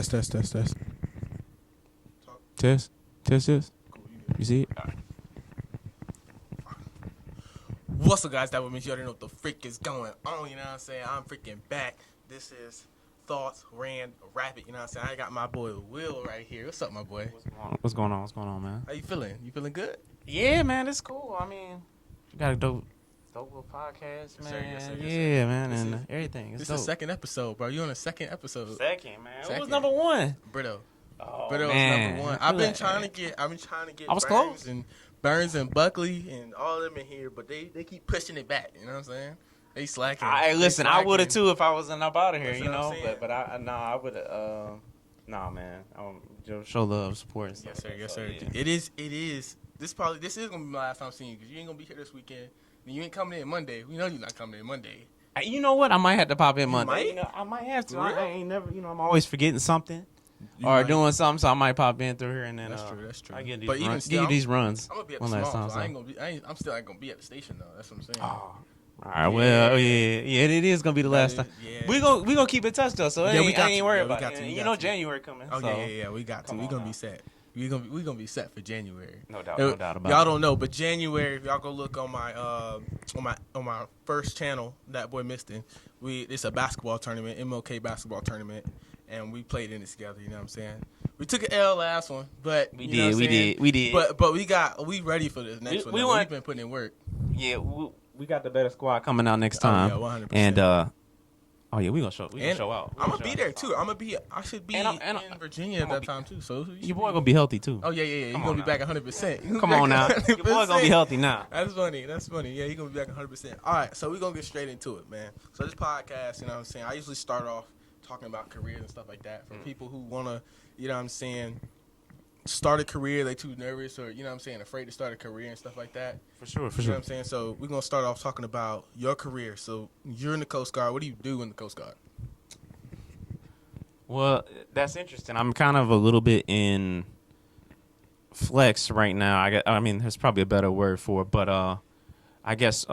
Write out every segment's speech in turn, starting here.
Test. Test. You see it? What's up, guys? That would mean you already know what the freak is going on. You know what I'm saying? I'm freaking back. This is Thoughts Ran Rapid. You know what I'm saying? I got my boy Will right here. What's up, my boy? What's going on, man? How you feeling? You feeling good? Yeah, man, it's cool. I mean, you got a dope little podcast, man. Yes, sir. Yeah, man, and everything. It's This dope. is the second episode, bro. You on the second episode? Second, man. What was Second. number one? Brito. Oh, Brito was man. number one. I've been trying to get I was close. Burns and Buckley and all of them in here, but they keep pushing it back. You know what I'm saying? They slacking. Listen, I would have too if I wasn't up out of here, That's you what I'm know. saying. But I would have. Nah, man. Just show love, support. And stuff. Yes, sir. Yeah. It is. This is gonna be my last time seeing you because you ain't gonna be here this weekend. And you ain't coming in Monday. We know you're not coming in Monday. You know what? I might have to pop in Monday. might? You know, I might have to. Really? I ain't never. You know, I'm always forgetting something You or might. doing something, so I might pop in through here and then. That's true. I get these But even runs. still, Give you these runs. I'm gonna be at one the last small, time. so So. I ain't gonna be. I'm still not gonna be at the station though. That's what I'm saying. Oh. All right. Well, yeah. It is gonna be the last time. Yeah. We gonna keep in touch though. So Yeah, we got I ain't to. worried Yeah, we about got it. to. We You got know, to. January coming. Oh so. yeah. We got to. Come We on gonna now. be set. We gonna be set for January. No doubt about Y'all it. don't know, but January, if y'all go look on my first channel, That Boy Mistin, it's a basketball tournament, MLK basketball tournament, and we played in it together. You know what I'm saying? We took an L last one, but We you know what I'm saying? we did. But we ready for this next one. We've been putting in work. Yeah, we got the better squad coming out next time. Oh yeah, 100%. And we gonna show out. I'm gonna be there too. I should be And in Virginia at that time too. So Your boy gonna be healthy too. Oh yeah. You're gonna be back 100%. Come on now. Your boy gonna be healthy now. That's funny. Yeah, you're gonna be back 100%. All right, so we're gonna get straight into it, man. So this podcast, you know what I'm saying, I usually start off talking about careers and stuff like that for people who wanna, you know what I'm saying, start a career, they too nervous or, you know what I'm saying, afraid to start a career and stuff like that. For sure. You know what I'm saying? So we're gonna start off talking about your career. So you're in the Coast Guard. What do you do in the Coast Guard? Well, that's interesting. I'm kind of a little bit in flex right now. I mean, there's probably a better word for it, but I guess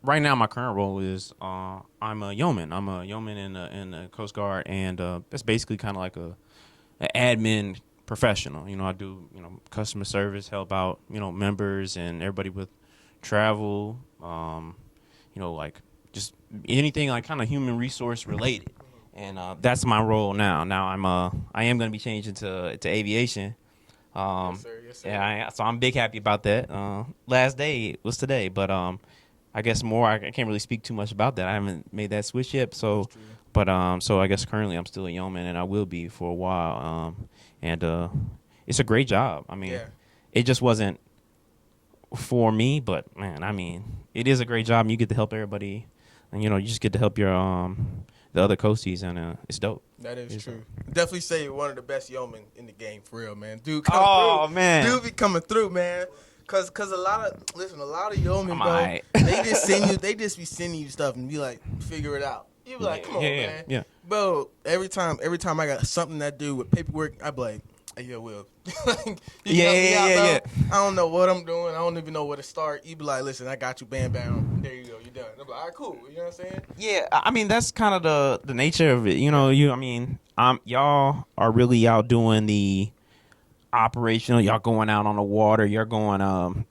right now my current role is I'm a yeoman. I'm a yeoman in the Coast Guard, and that's basically kind of like an admin professional. You know, I do customer service, help out members and everybody with travel. Like just anything like kind of human resource related. And that's my role now. Now I am going to be changing to aviation. Yes, sir. Yeah, so I'm big happy about that. Last day was today, but I guess I can't really speak too much about that. I haven't made that switch yet. So, but so I guess currently I'm still a yeoman, and I will be for a while. And it's a great job. I mean, it just wasn't for me, but man, I mean, it is a great job, and you get to help everybody, and you just get to help your the other coasties, and it's dope. That is It's true. Definitely say you're one of the best yeomen in the game, for real, man. Dude, come through. Man, Dude be coming through, man. Cause a lot of yeomen, bro, right. they just be sending you stuff and be like, figure it out. You be like, come on, man. Yeah. Bro, every time I got something that do with paperwork, I be like, hey, yo, Will. You help me out, bro? I don't know what I'm doing. I don't even know where to start. You be like, listen, I got you, bam, bam. There you go, you're done. I'm like, all right, cool. You know what I'm saying? Yeah, I mean that's kind of the nature of it. Y'all are really out doing the operational. Y'all going out on the water. You're going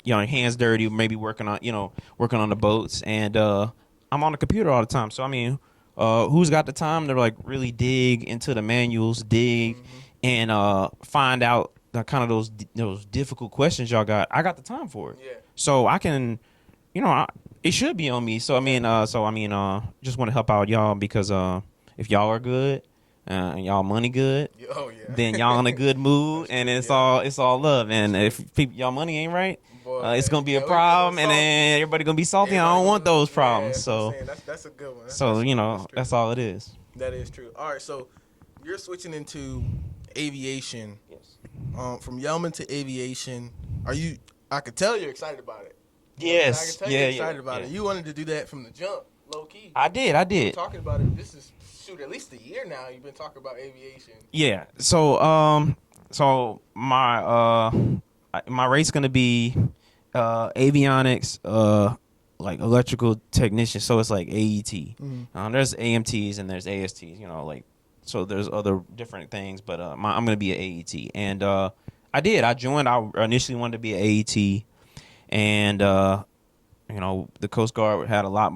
hands dirty, maybe working on the boats. And I'm on the computer all the time. So I mean, who's got the time to like really dig into the manuals, and find out the kind of those difficult questions y'all got? I got the time for it. Yeah. So I can, it should be on me. So I mean, just want to help out y'all because if y'all are good, and y'all money good, then y'all in a good mood, and it's all love. And if y'all money ain't right, it's gonna be a problem, and then everybody gonna be salty. I don't want those problems. So that's a good one. That's all it is. That is true. All right, so you're switching into aviation. Yes. From yeoman to aviation. I could tell you're excited about it. Yes. I can tell you're excited about it. You wanted to do that from the jump, low key. I did. You're talking about it. This is at least a year now. You've been talking about aviation. Yeah. So my rate's gonna be avionics, like electrical technician. So it's like AET. Mm-hmm. There's AMTs and there's ASTs. so there's other different things, but I'm gonna be an AET, and I did. I joined. I initially wanted to be an AET, and the Coast Guard had a lot.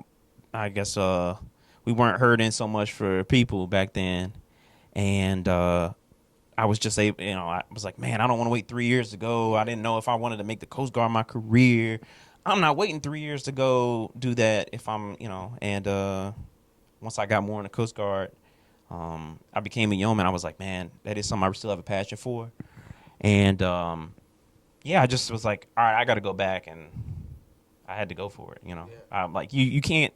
I guess we weren't hurting so much for people back then, and I was just able. I was like, man, I don't want to wait 3 years to go. I didn't know if I wanted to make the Coast Guard my career. I'm not waiting 3 years to go do that if I'm, and once I got more in the Coast Guard, I became a yeoman. I was like, man, that is something I still have a passion for. And, yeah, I just was like, all right, I got to go back. And I had to go for it, Yeah. I'm like, you can't,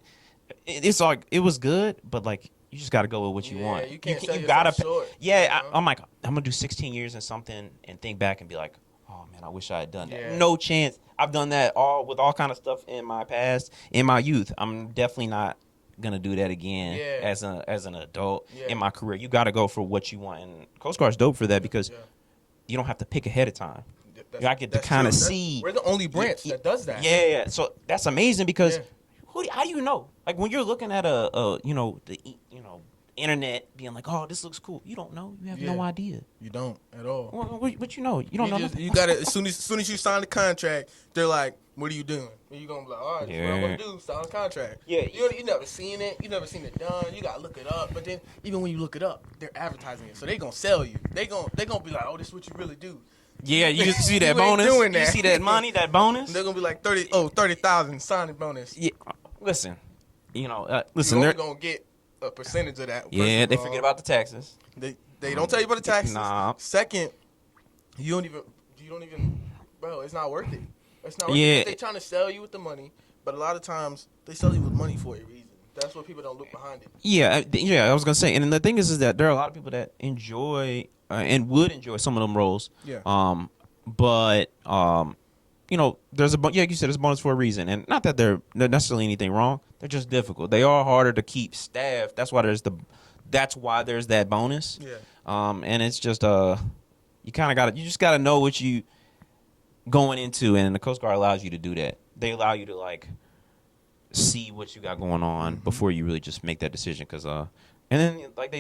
it's like, it was good, but like, you just got to go with what you want. You can't sell you yourself gotta, short. yeah, I'm like, I'm going to do 16 years in something and think back and be like, oh, man, I wish I had done that. Yeah. No chance. I've done that with all kind of stuff in my past, in my youth. I'm definitely not gonna do that again as an adult in my career. You got to go for what you want, and Coast Guard's dope for that because you don't have to pick ahead of time. I get to kind of see. We're the only branch that does that. Yeah. So that's amazing because how do you know? Like when you're looking at the internet being like, oh, this looks cool. You don't know. You have no idea. You don't at all. What you know? You don't know. You got to as soon as you sign the contract, they're like, what are you doing? And you're gonna be like, all right, that's what I'm gonna do. Sign the contract. Yeah. You never seen it. You never seen it done. You gotta look it up. But then even when you look it up, they're advertising it, so they gonna sell you. They gonna be like, oh, this is what you really do. Yeah, you see that You ain't bonus. doing that. You see that money, that bonus. They're gonna be like 30,000 signing bonus. Yeah. Listen, You're only gonna get a percentage of that. Yeah, they forget about the taxes. They don't tell you about the taxes. Nah. Second, you don't even, bro. It's not worth it. It's not worth it. They trying to sell you with the money, but a lot of times they sell you with money for a reason. That's what people don't look behind it. Yeah. I was gonna say, and the thing is that there are a lot of people that enjoy and would enjoy some of them roles. Yeah. But there's like you said, there's a bonus for a reason, and not that they're necessarily anything wrong. They're just difficult. They are harder to keep staffed. That's why there's that bonus. Yeah. And it's just you just gotta know what you going into, and the Coast Guard allows you to do that. They allow you to like see what you got going on before you really just make that decision. Cause and then like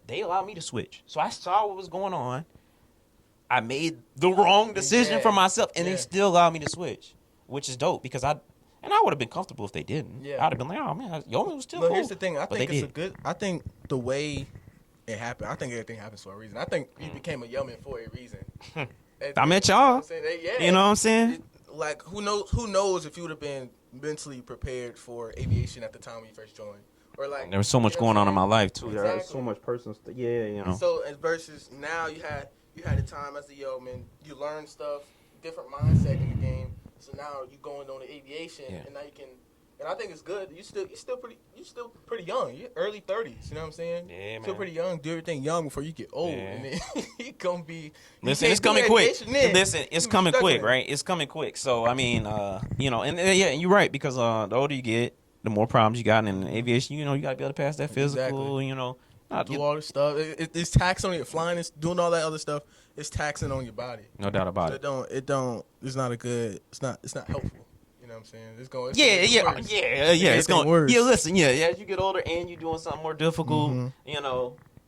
they allowed me to switch. So I saw what was going on. I made the wrong decision for myself, and they still allowed me to switch, which is dope because I would have been comfortable if they didn't. Yeah. I'd have been like, oh man, Yeoman was still cool. Here's the thing. I think the way it happened, I think everything happens for a reason. I think you became a Yeoman for a reason. I met y'all. You know what I'm saying? Like who knows if you would have been mentally prepared for aviation at the time when you first joined, or like there was so much going on in my life too. Exactly. There was so much personal stuff. Yeah. So versus now, you had the time as a yeoman. You learned stuff, different mindset in the game. So now you going on to aviation, and now you can. And I think it's good. You still pretty young. You're early 30s. You know what I'm saying? Yeah, man. Still pretty young. Do everything young before you get old, and then you gonna be. Listen, it's coming quick. Listen, it's coming quick, right? It's coming quick. So I mean, and you're right because the older you get, the more problems you got in aviation. You gotta be able to pass that physical. Exactly. Not do all this stuff. It's taxing on your flying. It's doing all that other stuff. It's taxing on your body. No doubt about it. It's not a good. It's not helpful. You know what I'm saying? It's going. It's going worse. Yeah, listen. Yeah. As you get older and you're doing something more difficult, and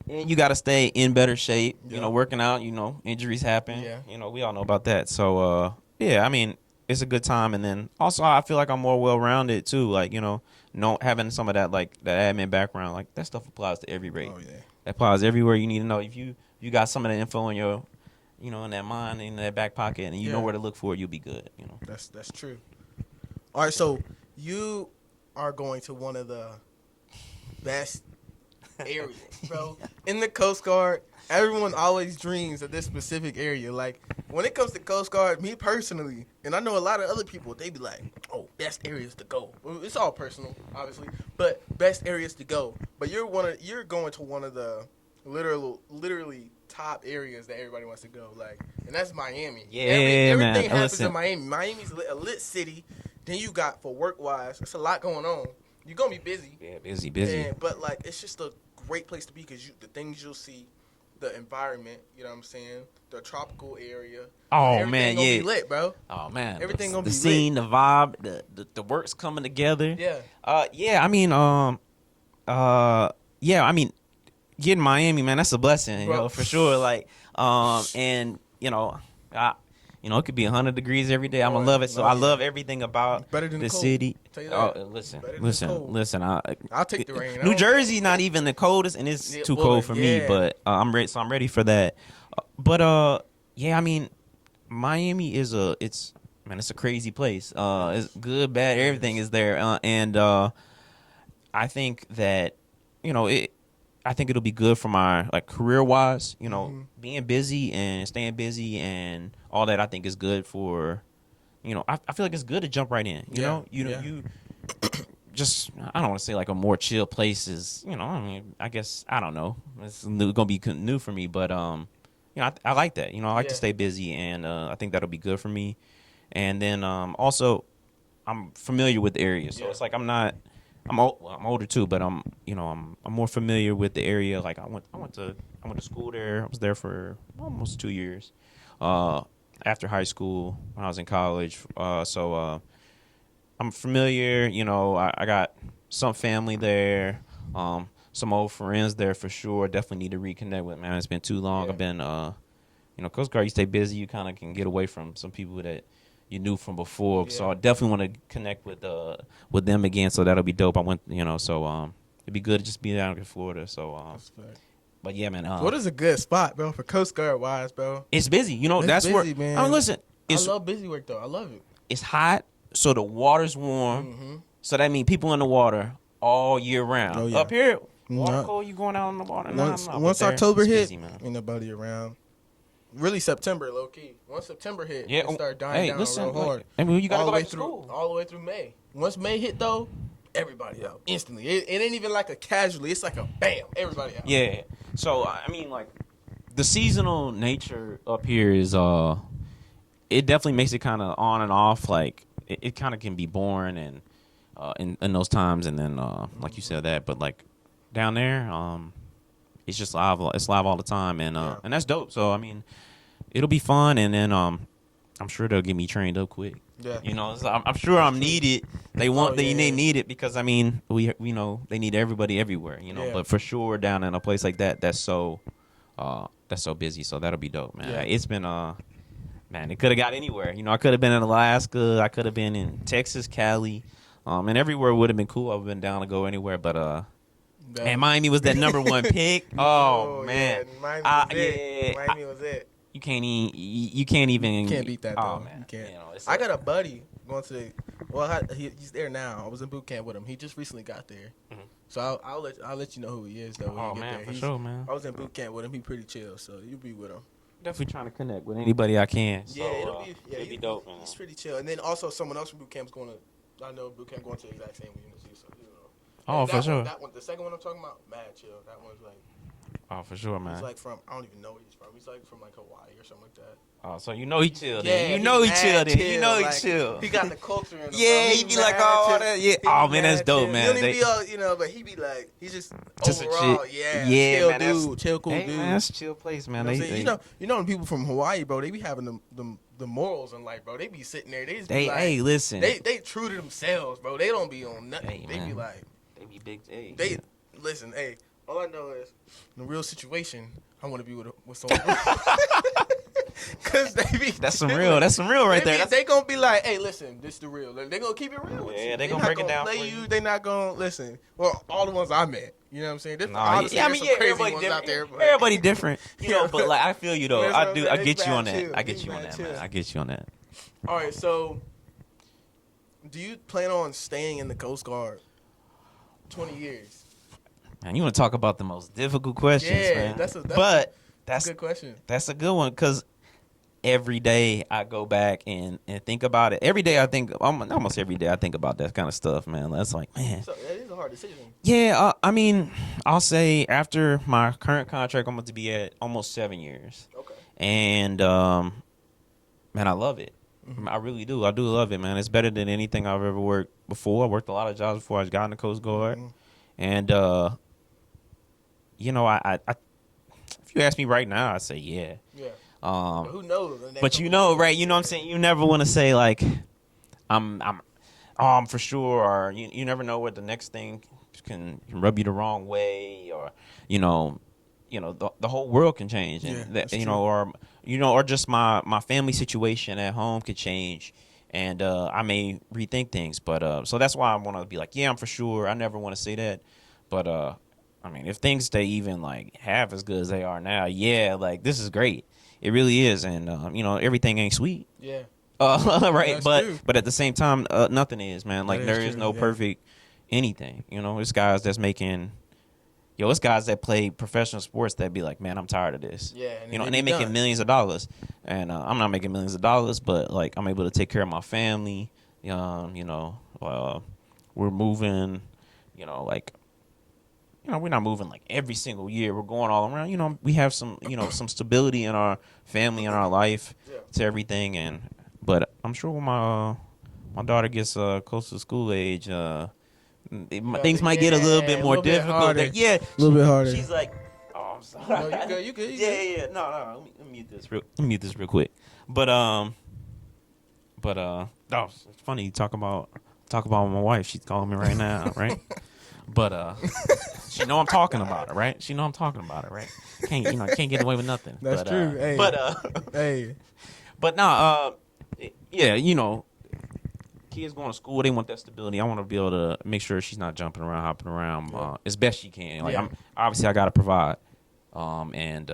you got to stay in better shape. Yeah. Working out. Injuries happen. Yeah. We all know about that. So, I mean, it's a good time. And then also, I feel like I'm more well-rounded too. Like, having some of that like that admin background, like that stuff applies to every rate. Oh yeah. That applies everywhere. You need to know if you got some of that info in your, in that mind, in that back pocket, and you know where to look for it, you'll be good. That's true. All right, so you are going to one of the best areas, bro. In the Coast Guard, everyone always dreams of this specific area. Like, when it comes to Coast Guard, me personally, and I know a lot of other people, they be like, oh, best areas to go. Well, it's all personal, obviously, but best areas to go. But you're going to one of the literally top areas that everybody wants to go. Like, and that's Miami. Yeah, everything man. happens in Miami. Miami's a lit city. Then you got, for work-wise, it's a lot going on. You're going to be busy. Yeah, busy. But, like, it's just a great place to be because the things you'll see, the environment, you know what I'm saying, the tropical area. Oh, man, yeah. Everything going to be lit, bro. Oh, man. Everything going to be lit. The scene, the vibe, the work's coming together. Yeah. getting Miami, man, that's a blessing, Bro. yo, for sure. Like, and it could be 100 degrees every day. I'm gonna love it. So I love everything about Better than the the cold. city. Tell you that. Oh, listen, Better than the listen, cold. listen. I'll take the rain. New Jersey, not even the coldest, and it's too cold for me. But I'm ready. So I'm ready for that. Yeah, I mean, Miami is it's a crazy place. It's good, bad, everything is there. And I think that, I think it'll be good for my career wise. Being busy and staying busy and all that. I think is good for. I feel like it's good to jump right in. You just I don't want to say like a more chill place is. I mean, I guess I don't know. It's gonna be new for me, but I like that. I like to stay busy, and I think that'll be good for me. And then also, I'm familiar with the area, so it's like I'm not. I'm older too, but I'm more familiar with the area. Like I went to school there. I was there for almost 2 years. After high school, when I was in college, so I'm familiar. I got some family there. Some old friends there for sure. Definitely need to reconnect with, man. It's been too long. I've been Coast Guard, you stay busy, you kind of can get away from some people that you knew from before. So I definitely want to connect with them again. So that'll be dope. I went, it'd be good to just be down in Florida. So, but yeah, man. What is a good spot, bro, for Coast Guard wise, bro? It's busy. It's That's busy, where. man. I mean, listen. I love busy work though. I love it. It's hot, so the water's warm. So that means people in the water all year round. Oh, yeah. Up here, water cold. You going out in the water? Once October hit, busy, man. ain't nobody around. Really September, low key. Once September hit, it started dying down real hard. I mean, you gotta all go the way back to school. All the way through May. Once May hit though, everybody out instantly. It ain't even like a casually. It's like a bam, everybody out. Yeah. So I mean, like the seasonal nature up here is it definitely makes it kind of on and off. Like it kind of can be boring and in those times, and then like you said that, but like down there, it's just live. It's live all the time, and that's dope. So I mean, it'll be fun, and then I'm sure they'll get me trained up quick. Yeah. So I'm sure I'm needed. They need it because I mean we they need everybody everywhere. But for sure down in a place like that, that's so busy. So that'll be dope, man. Yeah. It's been man, it could have got anywhere. I could have been in Alaska. I could have been in Texas, Cali, and everywhere would have been cool. I've been down to go anywhere, but and Miami was that number one pick. Oh man, yeah, Miami was it. You can't even. You can't beat that though. Oh man, you can't. I got a buddy going to. He's there now. I was in boot camp with him. He just recently got there, so I'll let you know who he is though. When you get man, there. for sure, man. I was in boot camp with him. He pretty chill, so you'll be with him. Definitely trying to connect with anybody I can. So, it'll be dope, man. He's pretty chill, and then also someone else from boot camp's going to. I know boot camp going to the exact same university, so Oh, for sure. That one, the second one I'm talking about, mad chill. That one's like. Oh, for sure, man. He's like from, I don't even know where he's from. He's like from like Hawaii or something like that. Oh, so he chilled. Yeah, he chilled. Chill. He chilled. He got the culture in him. Yeah, he be like, oh, that, yeah. Oh man, that's dope, man. He don't even be all, but he be like, he's just overall, yeah, chill dude, chill, cool dude. Man, that's a chill place, man. You know the people from Hawaii, bro. They be having the morals in life, bro. They be sitting there. They just be like, hey, listen. They true to themselves, bro. They don't be on nothing. Hey, they man. be like, they be big. Hey, they listen. Hey, all I know is in a real situation, I want to be with someone. Cause they be that's some real right there. They gonna be like, hey, listen, this the real. They gonna keep it real with you. Yeah, they gonna break it down play for you. you. They not gonna listen. Well, all the ones I met, you know what I'm saying? Honestly, there's some crazy ones different. out there. But Everybody different, But like, I feel you though. I do. I get you on that. Chill. I get you on that, man. I get you on that. All right, so do you plan on staying in the Coast Guard 20 years? Man, you want to talk about the most difficult questions, man? That's a good question. That's a good one because every day I go back and think about it. Every day I think, almost every day I think about that kind of stuff, man. That's like, man. So that is a hard decision. Yeah, I mean, I'll say after my current contract, I'm going to be at almost 7 years. Okay. And, man, I love it. Mm-hmm. I really do. I do love it, man. It's better than anything I've ever worked before. I worked a lot of jobs before I got in the Coast Guard. Mm-hmm. And, I if you ask me right now, I'd say yeah. Yeah. Who knows? But right? You know what I'm saying? You never want to say like, I'm for sure, or you never know what the next thing can rub you the wrong way, or the whole world can change, and Yeah, that that's true. or just my family situation at home could change, and I may rethink things. But so that's why I want to be like, yeah, I'm for sure. I never want to say that, but I mean, if things stay even like half as good as they are now, yeah, like this is great. It really is, and everything ain't sweet. Yeah, Right, that's but true. at the same time, nothing is, man. That Like is there is true. no Yeah, perfect anything. It's guys that's making. Yo, it's guys that play professional sports that be like, man, I'm tired of this. yeah, and then And they they be making done. millions of dollars, and I'm not making millions of dollars, but like I'm able to take care of my family. We're moving. Like we're not moving like every single year. We're going all around. We have some stability in our family and our life Yeah. to everything. But I'm sure when my daughter gets close to school age, things might get a little bit A more little bit difficult. harder. Yeah, A little bit harder. she's like, oh, I'm sorry. No, you good. You good. You good. Yeah. No. Let me mute this real quick. But oh, it's funny you talk about my wife. She's calling me right now, right? But she know I'm talking about her, right? She know I'm talking about her, right? Can't get away with nothing. That's true. Hey. But Hey. but nah, yeah, kids going to school, they want that stability. I want to be able to make sure she's not jumping around, hopping around as best she can. Like Yeah. I got to provide, and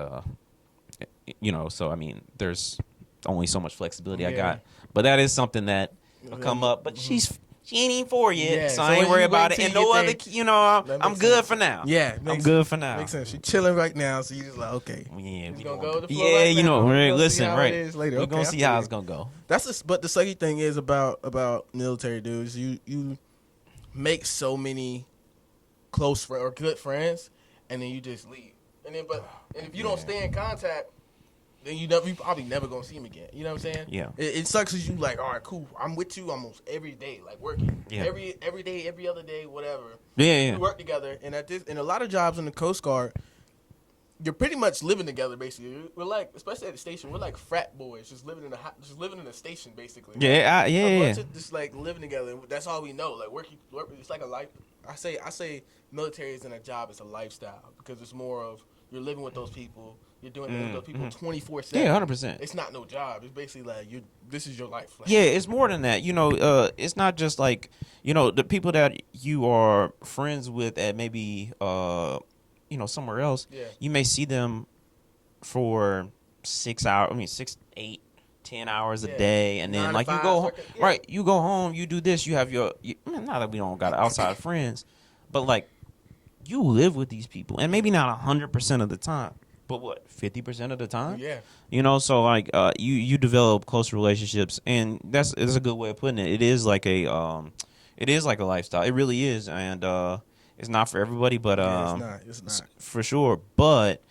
so I mean, there's only so much flexibility I Yeah. got, but that is something that will come up. But she ain't even 4 yet, Yeah, so so I ain't when worried you about wait it. And till you no get other, there- That I'm makes good sense. for now. Yeah, I'm makes good sense. for now. Makes sense. She's chilling right now, so you just like, okay. Yeah, Just we gonna gonna go with the flow yeah, right now. We right, gonna see listen, how right. it is later. We're Okay, gonna I see feel how you. it's gonna go. But the sucky thing is about military dudes. You make so many close friends or good friends, and then you just leave. And if you don't stay in contact, then you probably never gonna see him again. You know what I'm saying? Yeah. It sucks because you like, all right, cool. I'm with you almost every day, like working. Yeah. Every day, every other day, whatever. Yeah. We work together, and in a lot of jobs in the Coast Guard, you're pretty much living together. Basically, we're like, especially at the station, we're like frat boys, just living in a station, basically. Yeah, A bunch of just like living together. And that's all we know. Like work. It's like a life. I say military isn't a job; it's a lifestyle because it's more of you're living with those people. You're doing it with those people 24/7. Yeah, 100%. It's not no job. It's basically like this is your life. Like, Yeah, it's more than that. It's not just like, the people that you are friends with at maybe somewhere else. Yeah. You may see them for 6 hours. I mean, 6, 8, 10 hours a Yeah. day, and 9 then to like you 5, go home, yeah. right? You go home, you do this. You have not that we don't got outside friends, but like you live with these people, and maybe not 100% of the time, but what 50% of the time? Yeah. So like you develop close relationships, and that's a good way of putting it. It is like a lifestyle. It really is, and it's not for everybody, but It's not. for sure. But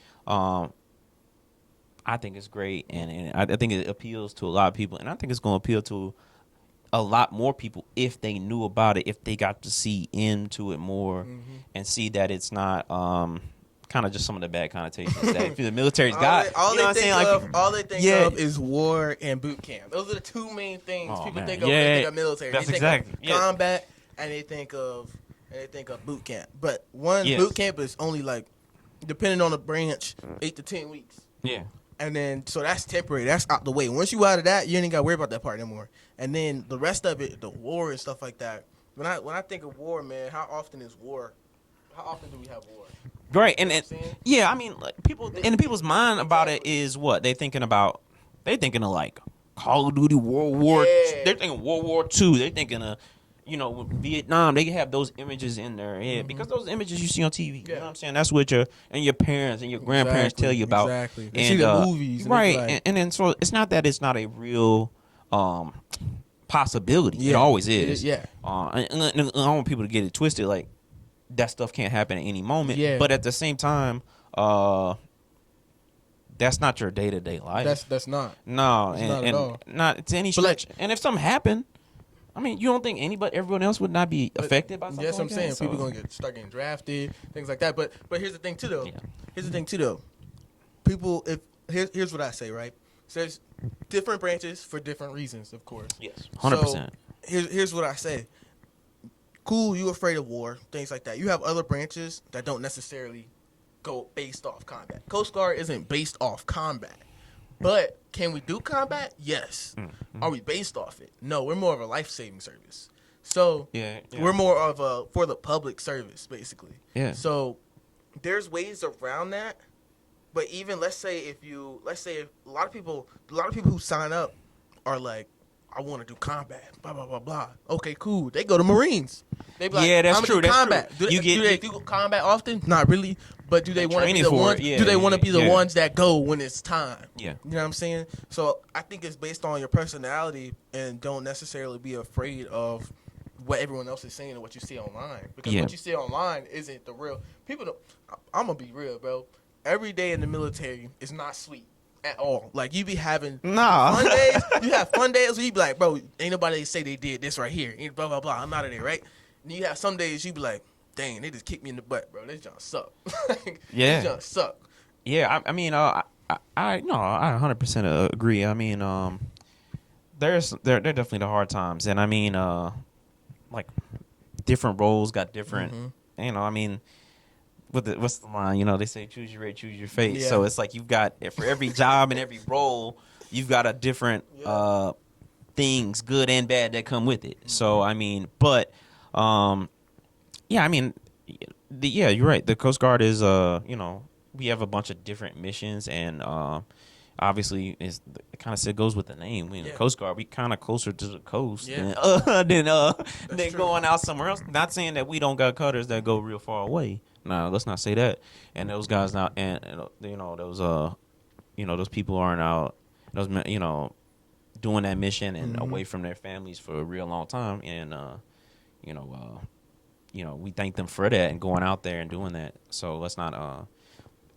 I think it's great, and I think it appeals to a lot of people, and I think it's going to appeal to a lot more people if they knew about it, if they got to see into it more, and see that it's not kind of just some of the bad connotations that the military's got. All they think Yeah. of is war and boot camp. Those are the two main things Oh, people man. think of when they Yeah. think of military. That's they think exactly- of yeah. combat, and they think of boot camp. But Yes. boot camp is only like, depending on the branch, 8 to 10 weeks. Yeah. And then, so that's temporary. That's out the way. Once you out of that, you ain't got to worry about that part anymore. And then the rest of it, the war and stuff like that. When I think of war, man, how often is war? How often do we have war? Right, You know and what I'm saying? yeah, I mean, like people in people's mind about it is what they thinking about. They thinking of like Call of Duty, World War. Yeah. They're thinking World War II. They're thinking of Vietnam. They have those images in their head because those images you see on TV. You know what I'm saying? That's what your parents and your grandparents tell you about. Exactly. They And, see the movies, and they right? be like, And then so it's not that it's not a real possibility. It Yeah. always is. Yeah. And I don't want people to get it twisted. Like that stuff can't happen at any moment. Yeah. But at the same time, that's not your day to day life. that's not. No, It's and, not at and all. not to any But, like- stretch. And if something happened, I mean, you don't think everyone else would not be affected by something? Yes, I'm like saying that? people So- gonna start getting drafted, things like that. But here's the thing too, though. Yeah. People, here's what I say, right? So there's different branches for different reasons, of course. Yes, 100%. So here's what I say. Cool, you afraid of war, things like that. You have other branches that don't necessarily go based off combat. Coast Guard isn't based off combat. But can we do combat? Yes. Mm-hmm. Are we based off it? No, we're more of a life-saving service. So Yeah. we're more of a for the public service, basically. Yeah. So there's ways around that. But even let's say if a lot of people who sign up are like, I want to do combat, blah blah blah blah. Okay, cool. They go to Marines. They be like, Yeah, that's I'm true. gonna do That's combat. true. Do they do combat often? Not really. But do they want to be training the for ones? it. Yeah, do they want to be the yeah. ones that go when it's time? Yeah. You know what I'm saying? So I think it's based on your personality, and don't necessarily be afraid of what everyone else is saying and what you see online, because Yeah. what you see online isn't the real. People don't. I'm gonna be real, bro. Every day in the military is not sweet at all. Like, you be having fun days. You have fun days where you be like, bro, ain't nobody say they did this right here. Ain't blah blah blah. I'm out of there, right? And you have some days you be like, dang, they just kicked me in the butt, bro. This junk suck. Yeah. This junk suck. Yeah, I mean, I 100% agree. I mean, there definitely the hard times, and I mean, like, different roles got different. You know, I mean, what's the line? You know, they say choose your rate, choose your fate. Yeah. So it's like you've got, for every job and every role, you've got a different things, good and bad, that come with it. So I mean, but yeah, I mean, you're right. The Coast Guard is you know, we have a bunch of different missions, and obviously it kind of goes with the name. We in the Coast Guard, we kind of closer to the coast than true. going out somewhere else. Not saying that we don't got cutters that go real far away. No, let's not say that. And those guys now, and you know, those people aren't out, those, you know, doing that mission and away from their families for a real long time. And you know, we thank them for that and going out there and doing that. So let's not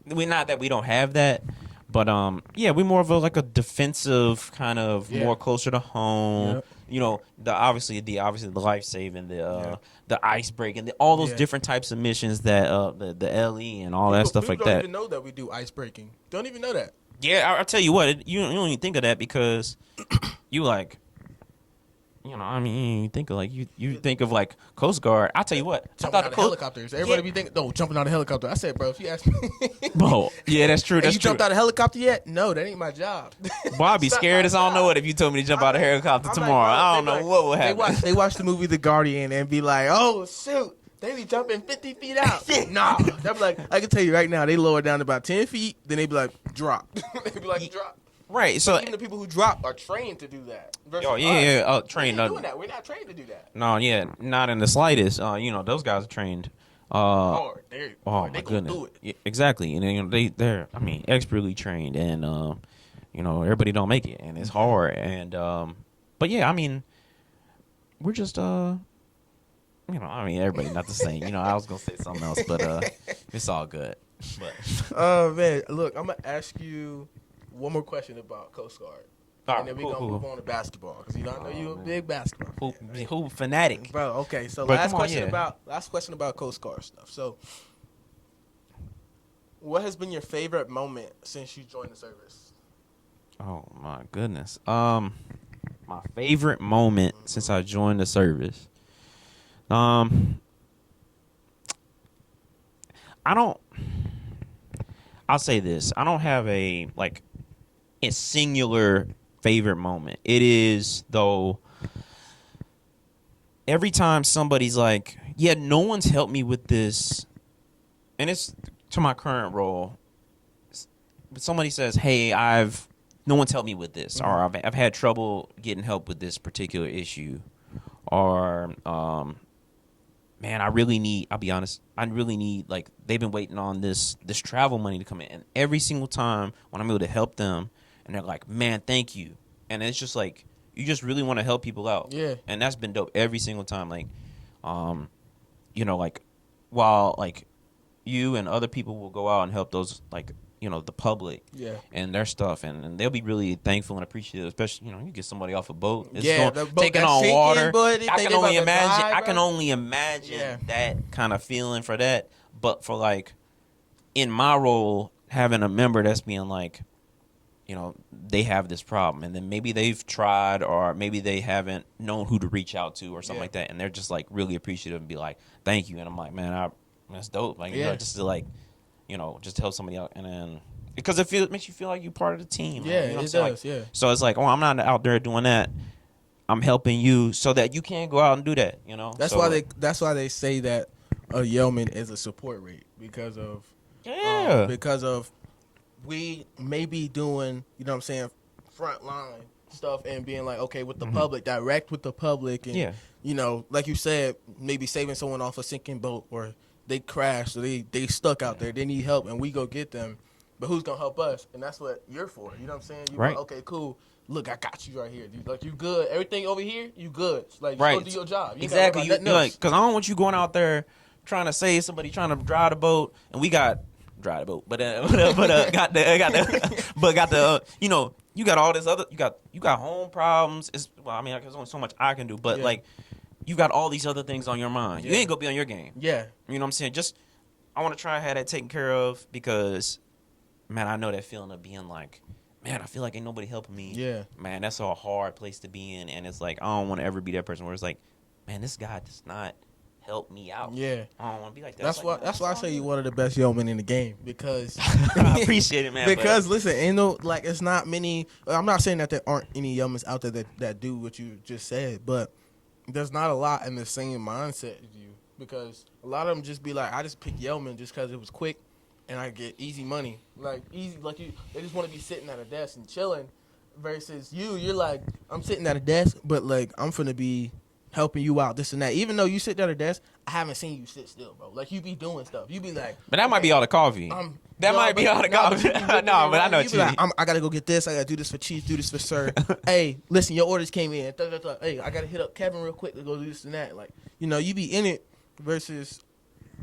we not that we don't have that, but yeah, we're more of a like a defensive kind of, more closer to home. Yep. You know, obviously the life saving, the ice breaking, all those different types of missions that the LE and all that stuff like People that. don't even know that we do ice breaking. Don't even know that. Yeah, I'll tell you what, you don't even think of that because you like, you know, I mean, you think of like you think of like Coast Guard. I'll tell you what, Jumping out of helicopters. Everybody be thinking, no, jumping out of helicopter. I said, bro, if you ask me, bro, yeah, that's true. hey, That's you true. jumped out of helicopter yet? No, that ain't my job. Boy, I'd be scared as I don't know it if you told me to jump out of a helicopter tomorrow. I don't know what would happen. They watch the movie The Guardian and be like, oh, shoot. They be jumping 50 feet out. Nah. They be like, I can tell you right now, they lower down to about 10 feet. Then they be like, drop. They be like, drop. Right. So even the people who drop are trained to do that. Oh yeah, yeah. Trained. We're doing that. We're not trained to do that. No, yeah, not in the slightest. You know, those guys are trained. Oh my they goodness. do it. Yeah, exactly. And you know, they're I mean, expertly trained, and you know, everybody don't make it, and it's hard. And but yeah, I mean, we're just you know, I mean, everybody not the same. You know, I was gonna say something else, but it's all good. But Oh man, look, I'm gonna ask you one more question about Coast Guard. all And then we're going to move on to basketball. Because, you know, I know you're a big basketball fan. Who fanatic? Bro, okay. So But last come on, question about Coast Guard stuff. So what has been your favorite moment since you joined the service? Oh my goodness. My favorite moment since I joined the service. I don't. I'll say this. I don't have a singular favorite moment. It is, though, every time somebody's like, yeah, no one's helped me with this, and it's to my current role. But somebody says, hey, no one's helped me with this, or I've had trouble getting help with this particular issue, or man, I'll be honest, I really need, like, they've been waiting on this travel money to come in. And every single time when I'm able to help them, and they're like, man, thank you. And it's just like, you just really want to help people out. Yeah. And that's been dope every single time. Like, you know, like, while, like, you and other people will go out and help those, like, you know, the public and their stuff, and they'll be really thankful and appreciative, especially, you know, you get somebody off a boat, taking on water. I can only imagine that kind of feeling for that. But for, like, in my role, having a member that's being like, you know, they have this problem, and then maybe they've tried, or maybe they haven't known who to reach out to or something like that, and they're just like really appreciative and be like, thank you. And I'm like, man, that's dope. Like, you know, just to, like, just to help somebody out, and then because it makes you feel like you're part of the team. Yeah, man, you know what I'm it saying? does. Like, Yeah. so it's like, oh, I'm not out there doing that. I'm helping you so that you can go out and do that. That's why they say that a yeoman is a support rate because yeah. of we may be doing, you know what I'm saying, front line stuff and being like, okay, with the public, direct with the public, and like you said, maybe saving someone off a sinking boat, or they crashed, or they stuck out there, they need help, and we go get them. But who's gonna help us? And that's what you're for. You know what I'm saying? You're Right. like, okay, cool. Look, I got you right here, dude. Like, you good. Everything over here, you good. Like, Right. just go do your job. You Exactly. You're Like, because I don't want you going out there trying to save somebody, trying to drive the boat, and we got drive the boat, but you got all this other, you got home problems. There's only so much I can do, but like, you got all these other things on your mind. You ain't gonna be on your game. Yeah. You know what I'm saying? Just, I want to try and have that taken care of because, man, I know that feeling of being like, man, I feel like ain't nobody helping me. Yeah. Man, that's a hard place to be in, and it's like, I don't want to ever be that person where it's like, man, this guy does not help me out. Yeah. I don't want to be like that. That's why I say you're one of the best yeomen in the game, because I appreciate it, man. Because listen, ain't no, like, it's not many. I'm not saying that there aren't any yeomans out there that do what you just said, but there's not a lot in the same mindset as you, because a lot of them just be like, I just pick yeoman just because it was quick and I get easy money, like easy, like they just want to be sitting at a desk and chilling, versus you're like, I'm sitting at a desk, but like, I'm finna be helping you out, this and that. Even though you sit at a desk, I haven't seen you sit still, bro. Like, you be doing stuff. You be like, but that might be all the coffee. That might be all the coffee. No, but I know what you mean. Like, I gotta go get this. I gotta do this for Chief. Do this for Sir. Hey, listen, your orders came in. Hey, I gotta hit up Kevin real quick to go do this and that. Like, you be in it, versus,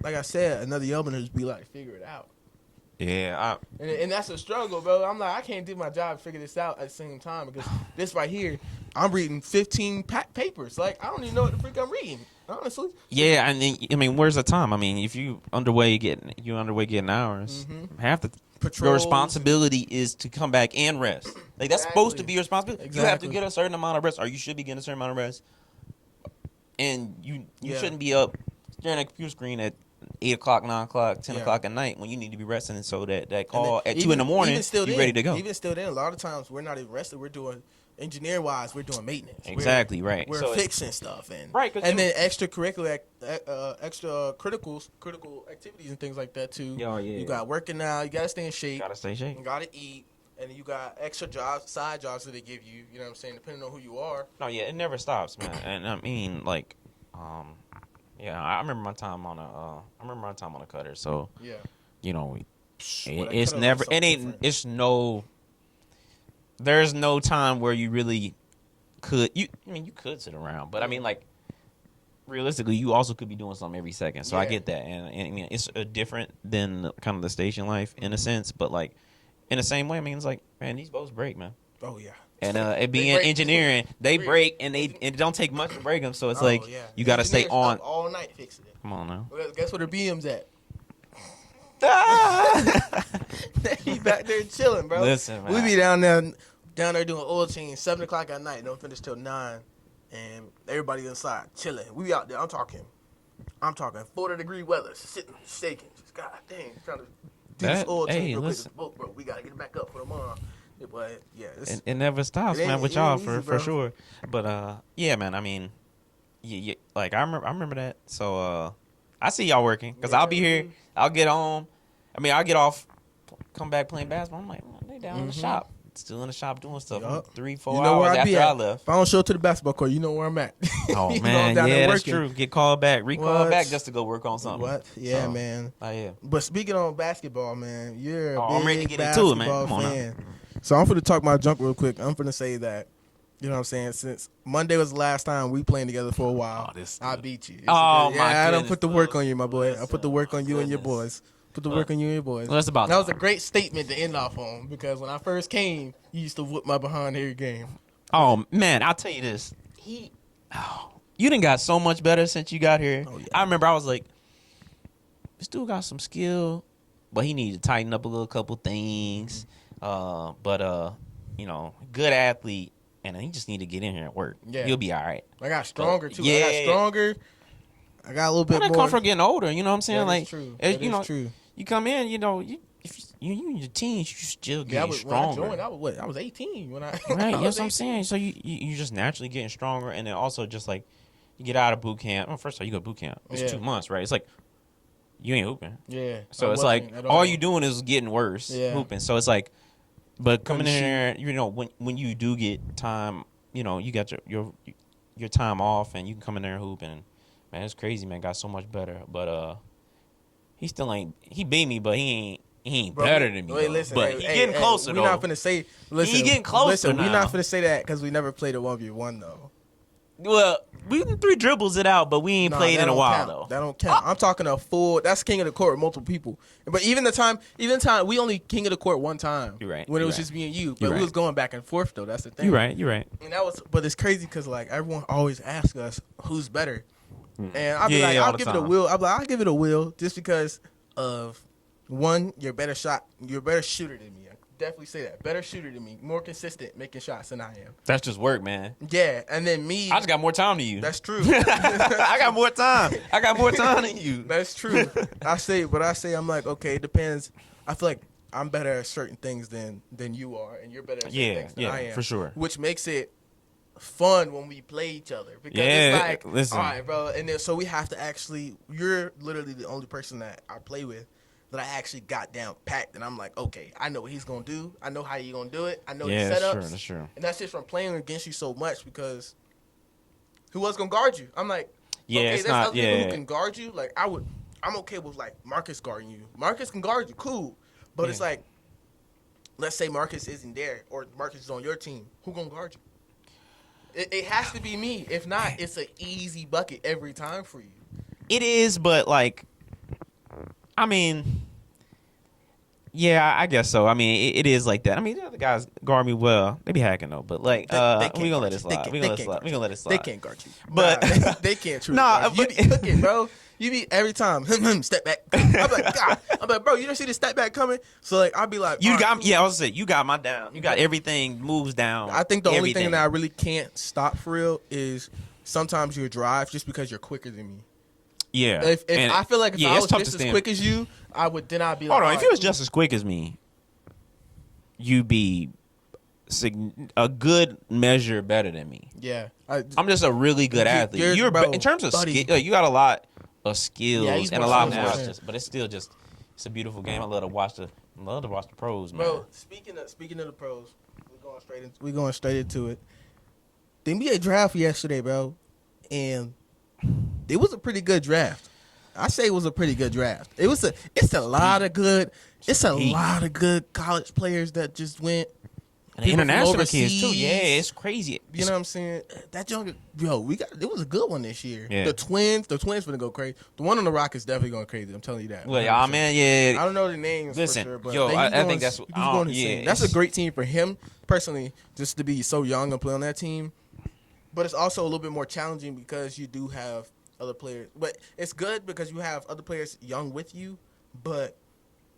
like I said, another yeoman just be like, figure it out. Yeah, and that's a struggle, bro. I'm like, I can't do my job and figure this out at the same time, because this right here, I'm reading 15 papers. Like, I don't even know what the freak I'm reading, honestly. yeah. I mean, where's the time? I mean, if you underway getting hours, half the your responsibility is to come back and rest. Like, that's supposed to be your responsibility. Exactly. You have to get a certain amount of rest, or you should be getting a certain amount of rest. And you shouldn't be up staring at a computer screen at 8 o'clock, 9 o'clock, 10 o'clock at night when you need to be resting, so that call at 2 in the morning, you're ready to go. Even still then, a lot of times we're not even rested. We're doing, engineer-wise, we're doing maintenance. Exactly, right. We're So fixing stuff. And then extracurricular, critical activities and things like that, too. Yeah. You got working now. You got to stay in shape. Gotta stay shape. You got to eat. And then you got extra jobs, side jobs that they give you, you know what I'm saying, depending on who you are. No, yeah, it never stops, man. And I mean, like, yeah, I remember my time on a cutter. So Yeah. It's never. It ain't. Different. It's no. There's no time where you really could. You could sit around, but I mean, like, realistically, you also could be doing something every second. So I get that, and I mean, it's different than kind of the station life in a sense, but like, in the same way, I mean, it's like, man, these boats break, man. Oh yeah. And it being engineering, they break, and it don't take much to break them. So it's you got to stay on all night fixing it. Come on now. Well, guess where the BM's at? He back there chilling, bro. Listen, man. We be down there doing oil change 7 o'clock at night. Don't finish till 9, and everybody inside chilling. We be out there. I'm talking 40-degree weather, sitting, shaking. Just god dang, trying to do this oil change real quick. This boat, bro. We gotta get it back up for tomorrow. But yeah, it never stops, man, with y'all for sure. But yeah, man. I mean, like I remember that. So I see y'all working because I'll be here. I'll get home. I mean, I'll get off, come back playing basketball. I'm like, man, they down in the shop, still in the shop doing stuff. 3-4 hours after I left. If I don't show up to the basketball court, you know where I'm at. Oh man, yeah, that's true. Get called back, recalled back just to go work on something. What? Yeah, man. Oh yeah. But speaking on basketball, man, you're a I'm ready to big get into it, man. basketball Come on fan. So I'm finna talk my junk real quick. I'm finna say that, you know what I'm saying, since Monday was the last time we playing together for a while, I beat you. My goodness. I don't put the work on you, my boy. I put the work on you and your boys. Put the work on you and your boys. Well, that's about that was a great statement to end off on, because when I first came, you used to whoop my behind every game. Oh man, I'll tell you this. You done got so much better since you got here. Oh, yeah. I remember I was like, this dude got some skill, but he needed to tighten up a couple things. But good athlete, and he just need to get in here and work. Yeah. He'll be all right. I got stronger too. Yeah. I got stronger. I got a little bit more. That come from getting older, you know what I'm saying? That like, is true. That is true. you come in, if you and your team, you still getting stronger. When I joined, I was 18 when I. Right, I that's was what I'm 18. saying. So you just naturally getting stronger, and then also just like you get out of boot camp. Well, first of all, you go to boot camp. It's 2 months, right? It's like you ain't hooping. Yeah. So it's like all you doing is getting worse hooping. So it's like, but coming in there, when you do get time, you got your time off, and you can come in there and hoop, and man, it's crazy, man. Got so much better, but he still ain't. He beat me, but he ain't better than me. Wait, listen, but he getting closer though. We're not finna say. Listen, he getting closer. Listen, now. we're not finna say that because we never played a 1v1 though. Well, we 3 dribbles it out, but we ain't played in a while though. That don't count. I'm talking a full. That's king of the court with multiple people. But even the time, we only king of the court one time. You're right. When it was just me and you, but we was going back and forth though. That's the thing. You're right. And that was, but it's crazy because like everyone always asks us who's better, and I'll be I'll give it a will. I'll give it a will just because of one, you're better shooter than me. I definitely say that. Better shooter than me, more consistent making shots than I am. That's just work, man. Yeah, and then me, I just got more time than you. That's true. I got more time. I got more time than you. That's true. I'm like, okay, it depends. I feel like I'm better at certain things than you are, and you're better at certain things than I am. For sure. Which makes it fun when we play each other because it's like, listen, all right, bro. And then so we have to actually. You're literally the only person that I play with that I actually got down packed, and I'm like, okay, I know what he's gonna do. I know how you're gonna do it. I know his setups. That's true. And that's just from playing against you so much because who else gonna guard you? I'm like, okay, there's other people who can guard you. Like I'm okay with like Marcus guarding you. Marcus can guard you, cool. But it's like, let's say Marcus isn't there or Marcus is on your team. Who gonna guard you? It has to be me. If not, it's an easy bucket every time for you. It is, but like, I mean, yeah, I guess so. I mean, it is like that. I mean, the other guys guard me well. They be hacking though, but like, we gonna let it slide. We gonna let it slide. They can't guard you, but they can't. You be cooking, bro. You be every time step back. I'm like, God. I'm like, bro, you don't see the step back coming. So like, I'll be like, you got. Yeah, I was saying, you got my down. You got everything moves down. I think the only thing that I really can't stop for real is sometimes your drive, just because you're quicker than me. Yeah. If I feel like if I was just as quick as you, I'd be like, hold on. If you was just as quick as me, you'd be a good measure better than me. Yeah. I'm just a really good athlete. You're in terms of skill, you got a lot of skills and a lot more. But it's still just it's a beautiful game. I love to watch the pros, man. Bro, speaking of the pros, we're going straight into it. The NBA draft yesterday, bro, and it was a pretty good draft. I say it was a pretty good draft. It's a lot of good college players that just went. And international kids too. Yeah, it's crazy. You know what I'm saying? That young, it was a good one this year. Yeah. The twins gonna go crazy. The one on the Rock is definitely going crazy. I'm telling you that. Well, y'all, man, yeah. I don't know the names. Listen, for sure, but I think that's that's a great team for him personally, just to be so young and play on that team. But it's also a little bit more challenging because you do have other players. But it's good because you have other players young with you, but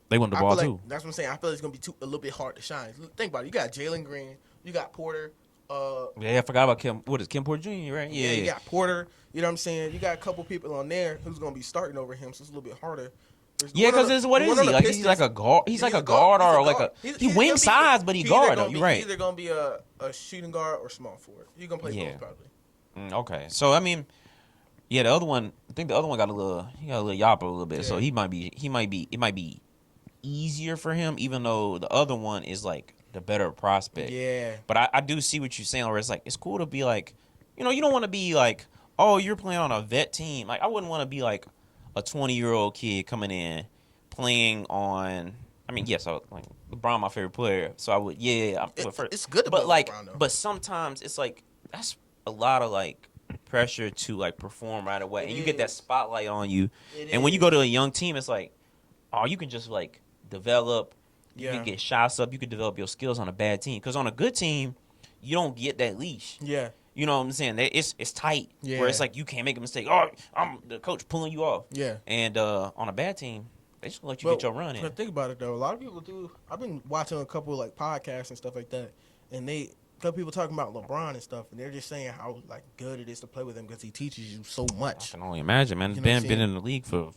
they want the ball too. That's what I'm saying. I feel like it's gonna be a little bit hard to shine. Think about it. You got Jalen Green. You got Porter. I forgot about Kim. What is Kim Porter Jr. Right? Yeah. You got Porter. You know what I'm saying? You got a couple people on there who's gonna be starting over him, so it's a little bit harder. Because what is he? Like he's like a guard. He's like a guard or like a he wing size, but he guard though. You're right. He's either gonna be a shooting guard or small forward. He's gonna play both probably. Okay, so I mean, the other one. I think the other one got a little yapper a little bit. Yeah. So it might be easier for him, even though the other one is like the better prospect. Yeah. But I do see what you're saying, where it's like it's cool to be like, you don't want to be like, oh, you're playing on a vet team. Like I wouldn't want to be like a 20-year-old kid coming in playing on. I mean, yes, like LeBron, my favorite player. So I would, it's good to but like, LeBron, though. But sometimes it's like that's a lot of like pressure to like perform right away, and you get that spotlight on you. And when you go to a young team, it's like, oh, you can just like develop. You can get shots up. You can develop your skills on a bad team. Because on a good team, you don't get that leash. Yeah. You know what I'm saying? It's tight. Yeah. Where it's like you can't make a mistake. Oh, I'm the coach pulling you off. Yeah. And on a bad team, they just let you get your run in. But think about it though. A lot of people do. I've been watching a couple like podcasts and stuff like that, and couple people talking about LeBron and stuff, and they're just saying how like good it is to play with him because he teaches you so I much. can only imagine, man. You know Ben what I'm been saying? in the league for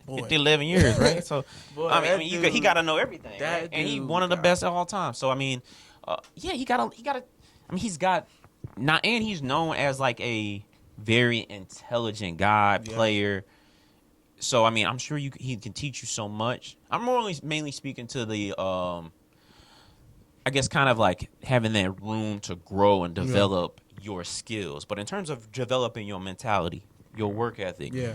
Boy. 11 years, right? So, Boy, I that mean, dude, he got to know everything, that right? And he dude one of the got- best of all time. So, I mean, yeah, he got to. I mean, he's got not, and he's known as like a very intelligent guy, Yeah. player. So, I mean, I'm sure he can teach you so much. I'm mainly speaking to the I guess kind of like having that room to grow and develop your skills. But in terms of developing your mentality, your work ethic, Yeah.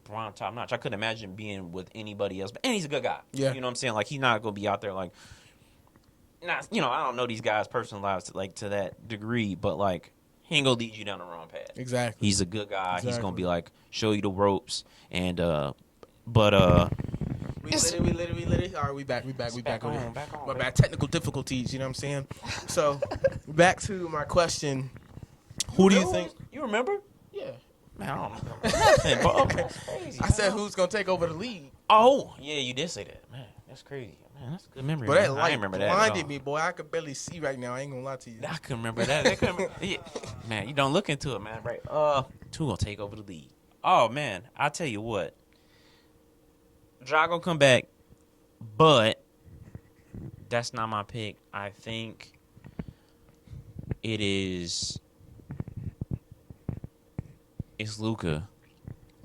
Bron top notch. I couldn't imagine being with anybody else. And he's a good guy. Yeah. You know what I'm saying? Like, he's not going to be out there like, not, you know, I don't know these guys' personal lives to that degree, but like, he ain't going to lead you down the wrong path. Exactly. He's a good guy. Exactly. He's going to be like, show you the ropes. And, We lit it. All right, we back with it. back on, My bad. Technical difficulties, you know what I'm saying? So, back to my question. Who do you think? You remember? Yeah. Man, I don't remember nothing, bro. That's crazy. I said who's going to take over the league. Oh, yeah, you did say that. Man, that's crazy. Man, that's a good memory. But man. that I light ain't remember that. blinded me, boy. I could barely see right now. I ain't going to lie to you. I couldn't remember that. Yeah. Man, you don't look into it, man. Right? Two gonna take over the league. Oh man, I tell you what. Ja gonna come back, but that's not my pick. I think it's Luka.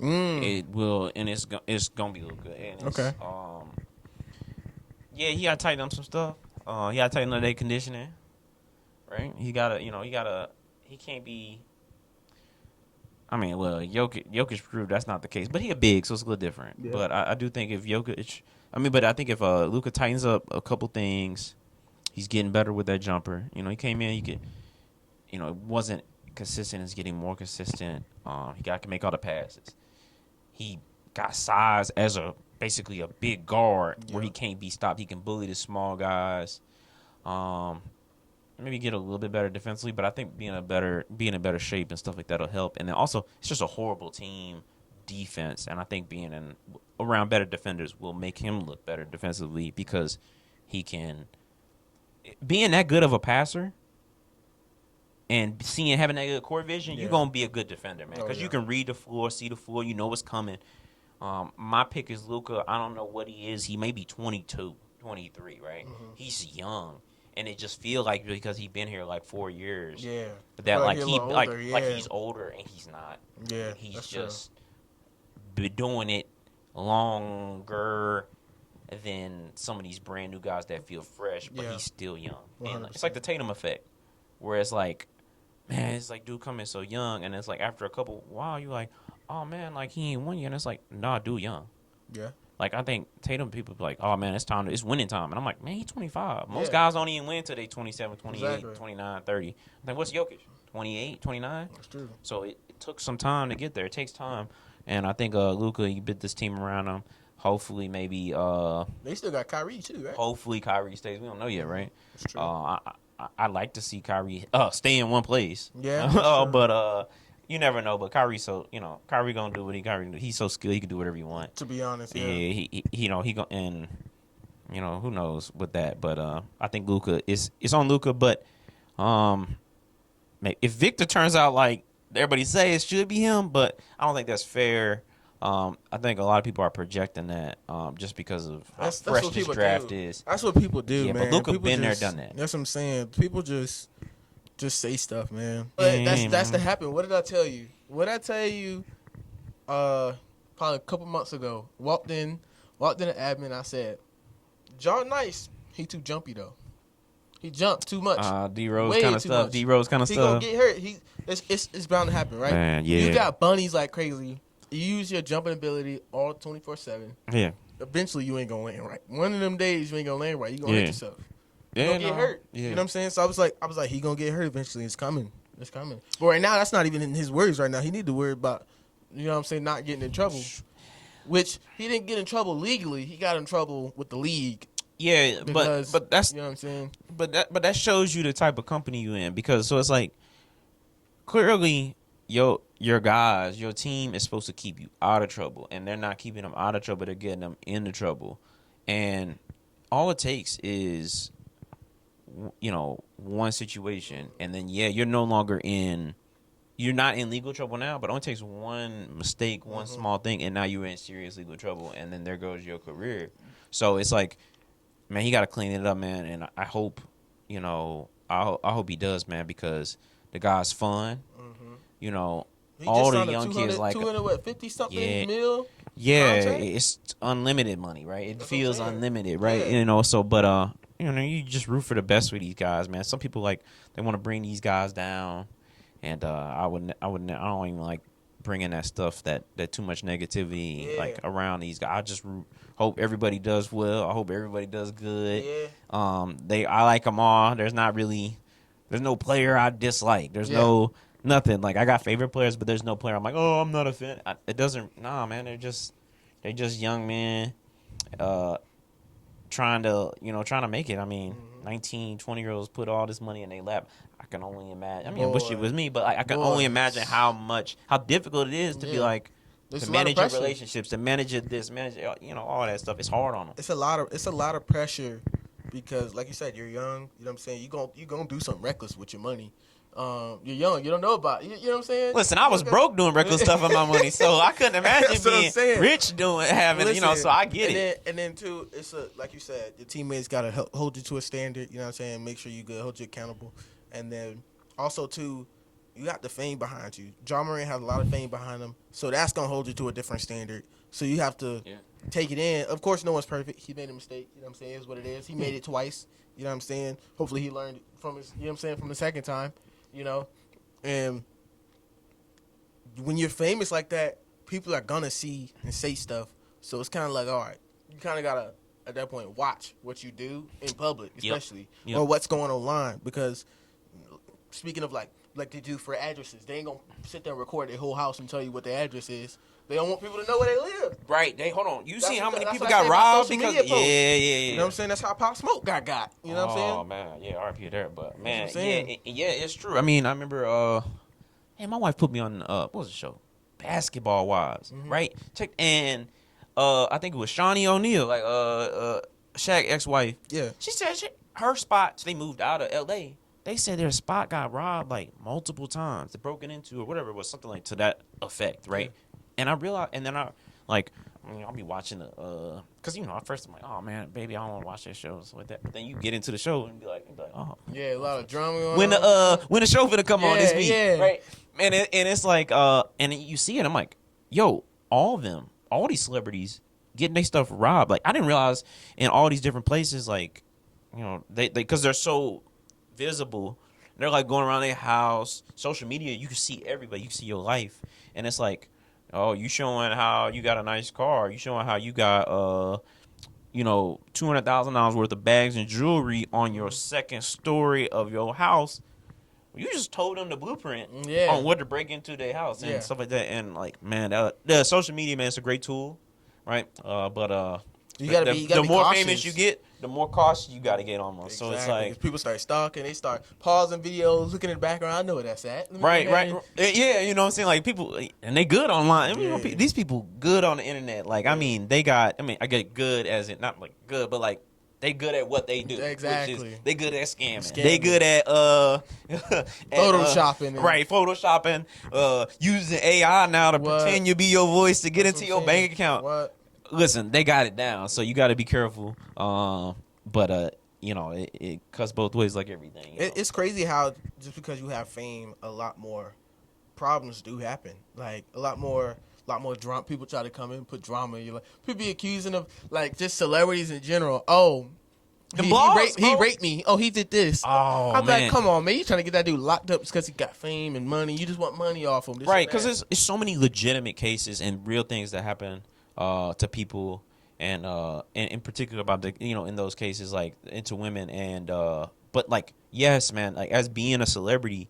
It will, and it's gonna be Luka. And it's, Okay. Yeah, he gotta tighten up some stuff. He gotta tighten up their conditioning. Right? He can't be. I mean, well, Jokic proved that's not the case, but he a big, so it's a little different. Yeah. But I do think if Jokic, but I think if Luka tightens up a couple things, he's getting better with that jumper. You know, he came in, it wasn't consistent. It's getting more consistent. He to make all the passes. He got size as basically a big guard where he can't be stopped. He can bully the small guys. Maybe get a little bit better defensively, but I think being in better shape and stuff like that will help. And then also, it's just a horrible team defense, and I think being around better defenders will make him look better defensively because he can being that good of a passer and having that good court vision. You're gonna be a good defender, man, because you can read the floor, see the floor, you know what's coming. My pick is Luka. I don't know what he is. He may be 22, 23, right? Mm-hmm. He's young. And it just feels like because he's been here like 4 years, that like he's older and he's not. Yeah, he's just been doing it longer than some of these brand new guys that feel fresh, but he's still young. And it's like the Tatum effect, where it's like, man, it's like dude coming so young, and it's like after a couple while you like, oh man, like he ain't won yet, and it's like, nah, dude, young. Yeah. Like, I think Tatum, people be like, oh, man, it's winning time. And I'm like, man, he's 25. Most guys don't even win until they 27, 28, 29, 30. I think, what's Jokic? 28, 29? That's true. So it took some time to get there. It takes time. And I think Luka, he bit this team around him. Hopefully, maybe. They still got Kyrie, too, right? Hopefully, Kyrie stays. We don't know yet, right? That's true. I like to see Kyrie stay in one place. Yeah. But you never know, but Kyrie gonna do what Kyrie can do. He's so skilled, he can do whatever he wants. To be honest, he and who knows with that. But I think Luka it's on Luka. But if Victor turns out like everybody say it should be him, but I don't think that's fair. I think a lot of people are projecting that just because of how fresh this draft is. That's what people do, man. But Luka people been there, done that. That's what I'm saying. People just say stuff, man. But that's to happen. What did I tell you? Probably a couple months ago. Walked in the admin. I said, John Nice, he too jumpy though. He jumped too much. D-Rose kind of stuff. He gonna get hurt. It's bound to happen, right? Man, yeah. You got bunnies like crazy. You use your jumping ability all 24/7. Yeah. Eventually, you ain't gonna land right. One of them days, you ain't gonna land right. You gonna hurt yourself. You gonna get hurt. Yeah. You know what I'm saying? So I was like, he gonna get hurt eventually. It's coming. But right now, that's not even in his words right now. He need to worry about, you know what I'm saying, not getting in trouble. Which he didn't get in trouble legally. He got in trouble with the league. Yeah, because, but that's, you know what I'm saying. But that shows you the type of company you in, because so it's like clearly your guys, your team is supposed to keep you out of trouble, and they're not keeping them out of trouble. They're getting them into trouble, and all it takes is one situation, and then you're no longer you're not in legal trouble now, but it only takes one mistake, one small thing, and now you're in serious legal trouble, and then there goes your career. So it's like, man, he got to clean it up, man, and I hope, I hope he does, man, because the guy's fun. He all the young kids like 250 something mil. Yeah, contract? it's unlimited money, right? It That's feels what I'm saying. unlimited, right? Yeah. So but you just root for the best with these guys, man. Some people they want to bring these guys down, and I don't even like bringing that stuff that too much negativity like around these guys. I just hope everybody does well. I hope everybody does good. Yeah. I like them all. There's no player I dislike. There's no nothing. Like, I got favorite players, but there's no player I'm like, oh, I'm not a fan. It doesn't. Nah, man. They're just young men, trying to make it. I mean, 19, 20-year-olds put all this money in their lap. I can only imagine. I mean, I wish it was me, but I can only imagine how difficult it is to be like, to manage your relationships, to manage this, all that stuff. It's hard on them. It's a lot of pressure because, like you said, you're young. You know what I'm saying? You gonna do something reckless with your money. You're young. You don't know about it. You know what I'm saying? Listen, I was broke doing reckless stuff with my money, so I couldn't imagine being rich having. So I get it. And then too, it's like you said, your teammates gotta hold you to a standard. You know what I'm saying? Make sure you good, hold you accountable, and then also too, you got the fame behind you. John Moran has a lot of fame behind him, so that's gonna hold you to a different standard. So you have to take it in. Of course, no one's perfect. He made a mistake. You know what I'm saying? It's what it is. He made it twice. You know what I'm saying? Hopefully, he learned from his. You know what I'm saying? From the second time. And when you're famous like that, people are gonna see and say stuff. So it's kind of like, all right, you kind of gotta at that point watch what you do in public, especially or what's going online. Because speaking of like they do for addresses, they ain't gonna sit there and record their whole house and tell you what their address is. They don't want people to know where they live. Right. Hold on. You see how many people got robbed because You know what I'm saying? That's how Pop Smoke got. You know what I'm saying? Oh man, yeah, RP there, but man, it's true. I mean, I remember my wife put me on what was the show? Basketball Wives, right? And I think it was Shawnee O'Neal, like Shaq ex-wife. Yeah. She said her spot, they moved out of LA. They said their spot got robbed like multiple times. They broken into or whatever it was, something like to that effect, right? Yeah. And I realized, and then I'll be watching because at first I'm like, oh man, baby, I don't want to watch that show, so like that. But then you get into the show and be like, oh yeah, a lot of drama going when on. When the show finna come on this week, right? And it's like, and you see it, I'm like, yo, all these celebrities getting their stuff robbed. Like, I didn't realize in all these different places, like, they because they're so visible. They're like going around their house, social media. You can see everybody. You can see your life, and it's like, oh, you showing how you got a nice car. You showing how you got $200,000 worth of bags and jewelry on your second story of your house. You just told them the blueprint on what to break into their house and stuff like that. And like, man, the social media, man, it's a great tool, right? But you gotta the be more cautious. Famous you get, the more cautious you gotta get almost. Exactly. So it's like people start stalking, they start pausing videos, looking in the background. I know where that's at. Right. Yeah, you know what I'm saying? Like, people, and they good online. These people good on the internet. Like, I mean, I get good as in, not like good, but like, they good at what they do. Exactly. They good at scamming. They good at photoshopping. Right, photoshopping. Using AI now to pretend you be your voice to get into your bank account. What? Listen, they got it down, so you got to be careful. But it cuts both ways, like everything. It's crazy how just because you have fame, a lot more problems do happen. Like a lot more drama. People try to come in and put drama. You're like, people be accusing of like just celebrities in general. Oh, he raped me. Oh, he did this. Oh, I'm man. like, come on, man. You trying to get that dude locked up because he got fame and money. You just want money off him. Right, because it's so many legitimate cases and real things that happen to people, and in particular about the in those cases, like into women, and but like, yes, man, like as being a celebrity,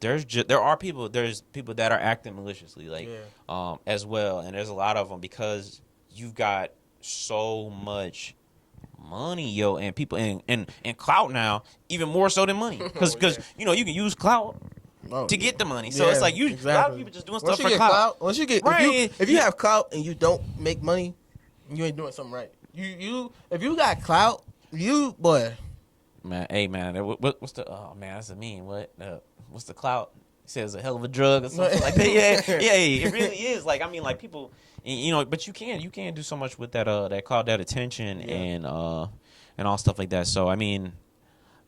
there's people that are acting maliciously, like as well, and there's a lot of them because you've got so much money, and people and clout now, even more so than money, because you can use clout to get the money. So it's like a lot of people just doing stuff for clout. Once you get if you have clout and you don't make money, you ain't doing something right. You if you got clout, Man, hey man, what's the? Oh man, that's a meme. What's the clout? He says a hell of a drug or something like that. Yeah, it really is. Like I mean, like people, but you can do so much with that clout, that attention, and all stuff like that. So I mean,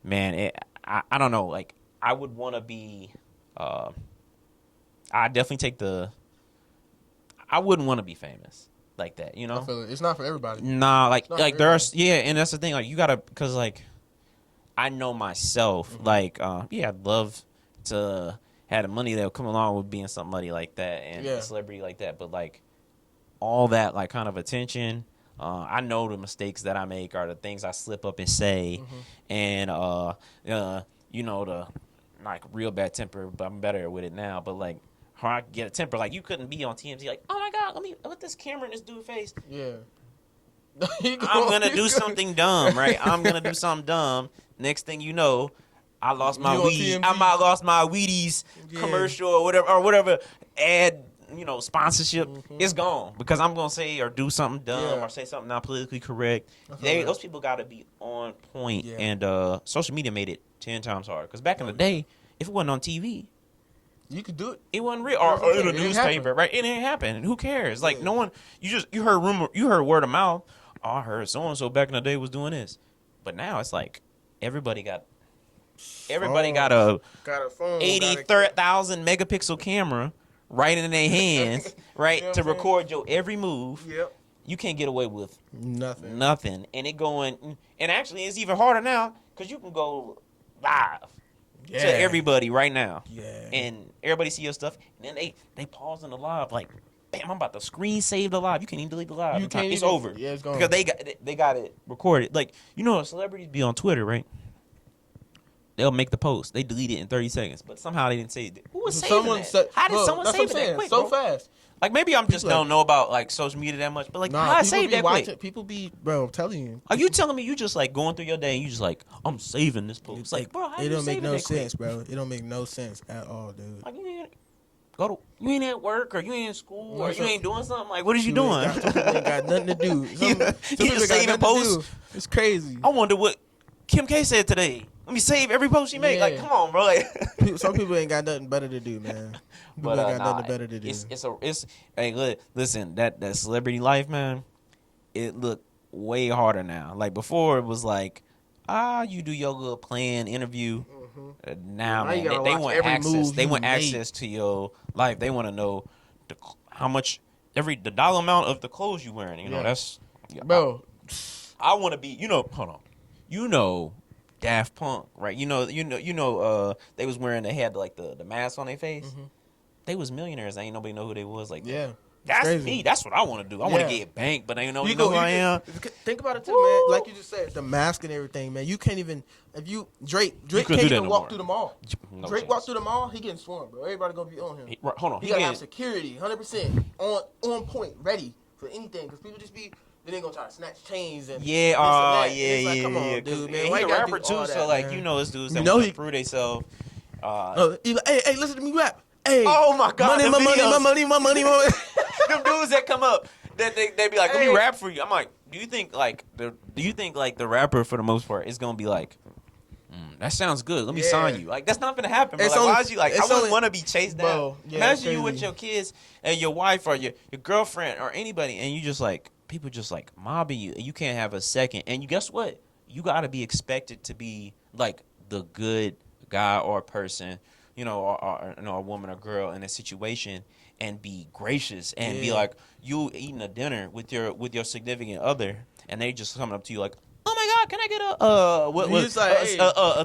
man, I don't know. Like I would want to be, I definitely take the. I wouldn't want to be famous like that. I feel it. It's not for everybody. Nah, like there's and that's the thing. Like you gotta, because like I know myself. Mm-hmm. Like I'd love to have the money that would come along with being somebody like that and a celebrity like that. But like all that like kind of attention, I know the mistakes that I make are the things I slip up and say, and the like real bad temper. But I'm better with it now. But like. How I get a temper, like you couldn't be on TMZ, like, oh my God, let me put this camera in this dude's face. Yeah. I'm gonna do something dumb, right? I'm gonna do something dumb. Next thing you know, I lost my Wheaties. I might lost my Wheaties commercial or whatever ad, sponsorship. It's gone because I'm gonna say or do something dumb or say something not politically correct. Those people gotta be on point, and social media made it 10 times harder. Because back in the day, if it wasn't on TV. You could do it. It wasn't real, or in a newspaper, right? It didn't happen. Who cares? Like no one. You heard rumor. You heard word of mouth. Oh, I heard so and so back in the day was doing this, but now it's like everybody got a phone, 80,000 megapixel camera right in their hands, right, to record your every move. Yep. You can't get away with nothing, and it going. And actually, it's even harder now because you can go live. To everybody right now. Yeah. And everybody see your stuff. And then they pause in the live like, bam, I'm about to screen save the live. You can't even delete the live. It's over. Yeah, it's gone. Because they got it recorded. Like, celebrities be on Twitter, right? They'll make the post. They delete it in 30 seconds. But somehow they didn't save it. Who was saving that? How did someone save it that quick, so fast? Like, maybe I'm just don't know about, like, social media that much. But, like, how I save that quick? People be, bro, I'm telling you. Are you telling me you just, like, going through your day and you just, like, I'm saving this post? Like, bro, how it don't make no sense, bro. It don't make no sense at all, dude. Like, you ain't at work or you ain't in school or you ain't doing something. Like, what is you doing? Some people ain't got nothing to do. You just saving posts? It's crazy. I wonder what Kim K said today. Let me save every post she make. Like, come on, bro. Like, some people ain't got nothing better to do, man. People ain't got nothing better to do. Hey, listen, that celebrity life, man, it look way harder now. Like before, it was like, you do your little planned interview. Now, man, they want access. They want access to your life. They want to know how much the dollar amount of the clothes you wearing. That's bro. I want to be. Hold on. Daft Punk, right? They was wearing. They had like the mask on their face. They was millionaires. Ain't nobody know who they was. Like that's crazy. Me. That's what I want to do. I want to get banked, but ain't nobody know who I am. Think about it too, man. Like you just said, the mask and everything, man. You can't even Drake can't even walk through the mall. Drake walk through the mall, he getting swarmed, bro. Everybody gonna be on him. Hold on, he gotta have security, 100% on point, ready for anything. Because people just be. Then they gonna try to snatch chains and come on, dude, man. He's a rapper too, so like this dude's that want to prove themselves. Hey, listen to me rap. Hey, oh my God, my money. Them dudes that come up, that they be like, let me rap for you. I'm like, do you think the rapper for the most part is gonna be like, that sounds good. Let me sign you. Like that's not gonna happen. Bro. Like, why is you like? I wouldn't want to be chased down. Imagine you with your kids and your wife or your girlfriend or anybody, and you just like. People just like mobbing you, and you can't have a second. And guess what? You got to be expected to be like the good guy or person, or a woman or girl in a situation, and be gracious and be like you eating a dinner with your significant other, and they just coming up to you like, oh my God, can I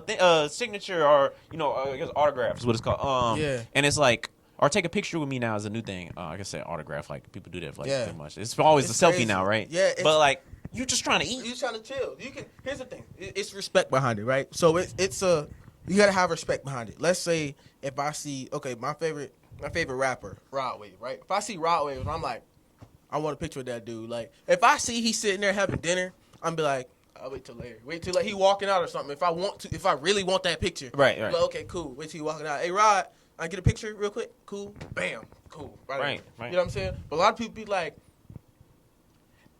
get a signature or I guess autograph is what it's called. And it's like. Or take a picture with me now is a new thing. Like I said, autograph. Like people do that for too much. It's always a selfie now, right? Yeah. But like you just trying to eat. You trying to chill. Here's the thing. It's respect behind it, right? So you gotta have respect behind it. Let's say if I see my favorite rapper, Rod Wave, right? If I see Rod Wave, I'm like, I want a picture with that dude. Like if I see he's sitting there having dinner, I'm be like, I'll wait till later. Wait till he walking out or something. If I really want that picture, right. Like, okay, cool. Wait till he walking out. Hey, Rod. I get a picture real quick. Cool. Bam. Cool. Right. You know what I'm saying? But a lot of people be like,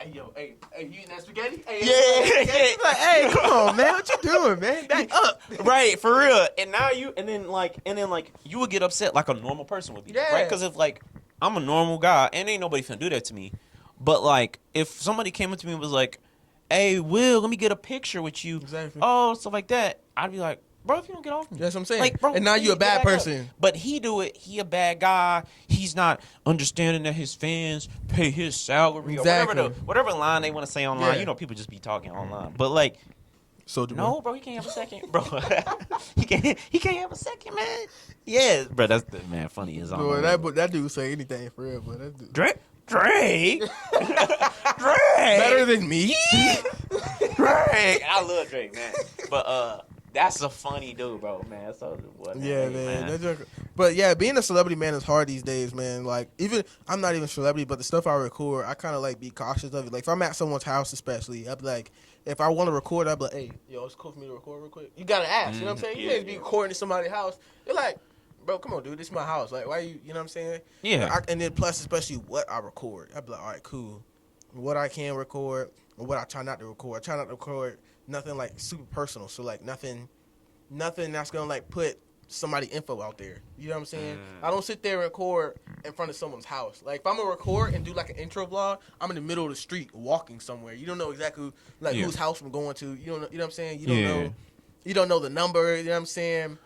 Hey, yo, hey, you eating that spaghetti? Hey, Yeah. Like, hey, come on, man. What you doing, man? Back up. Right, for real. And now and then you would get upset like a normal person would be. Yeah. Right? Because if like I'm a normal guy and ain't nobody finna do that to me. But like if somebody came up to me and was like, "Hey, Will, let me get a picture with you." Exactly. Oh, stuff like that. I'd be like, bro, if you don't get off me. That's what I'm saying. Like, bro, and now you a bad person. But he do it. He a bad guy. He's not understanding that his fans pay his salary Exactly. or whatever line they want to say online. Yeah. You know, people just be talking online. But like, So no, bro, he can't have a second, bro. he can't have a second, man. Yeah, bro, that's the man. Funny as all. That dude say anything for real, but that dude. Drake. Drake. Better than me. Drake. I love Drake, man. But that's a funny dude, bro, man. So what? Yeah, man. But yeah, being a celebrity, man, is hard these days, man. Like, even I'm not even a celebrity, but the stuff I record, I kind of like be cautious of it. Like, if I'm at someone's house, especially, I'd be like, if I want to record, I'd be like, hey, yo, it's cool for me to record real quick. You gotta ask, you know what I'm saying? You can't be recording in somebody's house. You're like, bro, come on, dude, this is my house. Like, why you know what I'm saying? Yeah. And then plus, especially what I record, I'd be like, all right, cool. What I can record, or what I try not to record. I try not to record nothing like super personal. So like nothing that's gonna like put somebody info out there. You know what I'm saying? I don't sit there and record in front of someone's house. Like if I'm gonna record and do like an intro vlog, I'm in the middle of the street walking somewhere. You don't know exactly whose house I'm going to. You don't know, you know what I'm saying? You don't know the number, you know what I'm saying?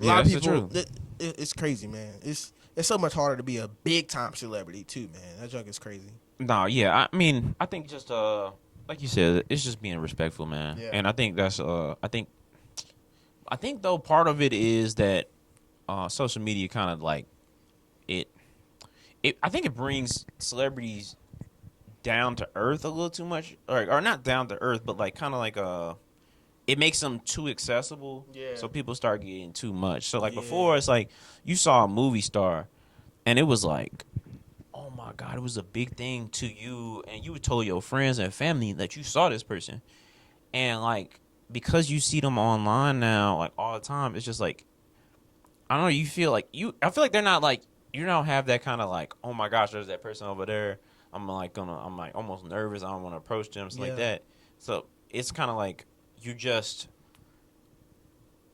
A lot of people it's crazy, man. It's so much harder to be a big time celebrity too, man. That junk is crazy. No, yeah. I mean, I think just like you said, it's just being respectful, man. Yeah. And I think that's I think though part of it is that social media kind of like it I think it brings celebrities down to earth a little too much, or not down to earth, but like kind of like it makes them too accessible. Yeah. So people start getting too much. So like before, it's like you saw a movie star, and it was like, oh my God, it was a big thing to you, and you would tell your friends and family that you saw this person, and like because you see them online now, like all the time, it's just like I don't know. You feel like I feel like they're not like you don't have that kind of like, oh my gosh, there's that person over there. I'm like almost nervous. I don't want to approach them, stuff like that. So it's kind of like you just,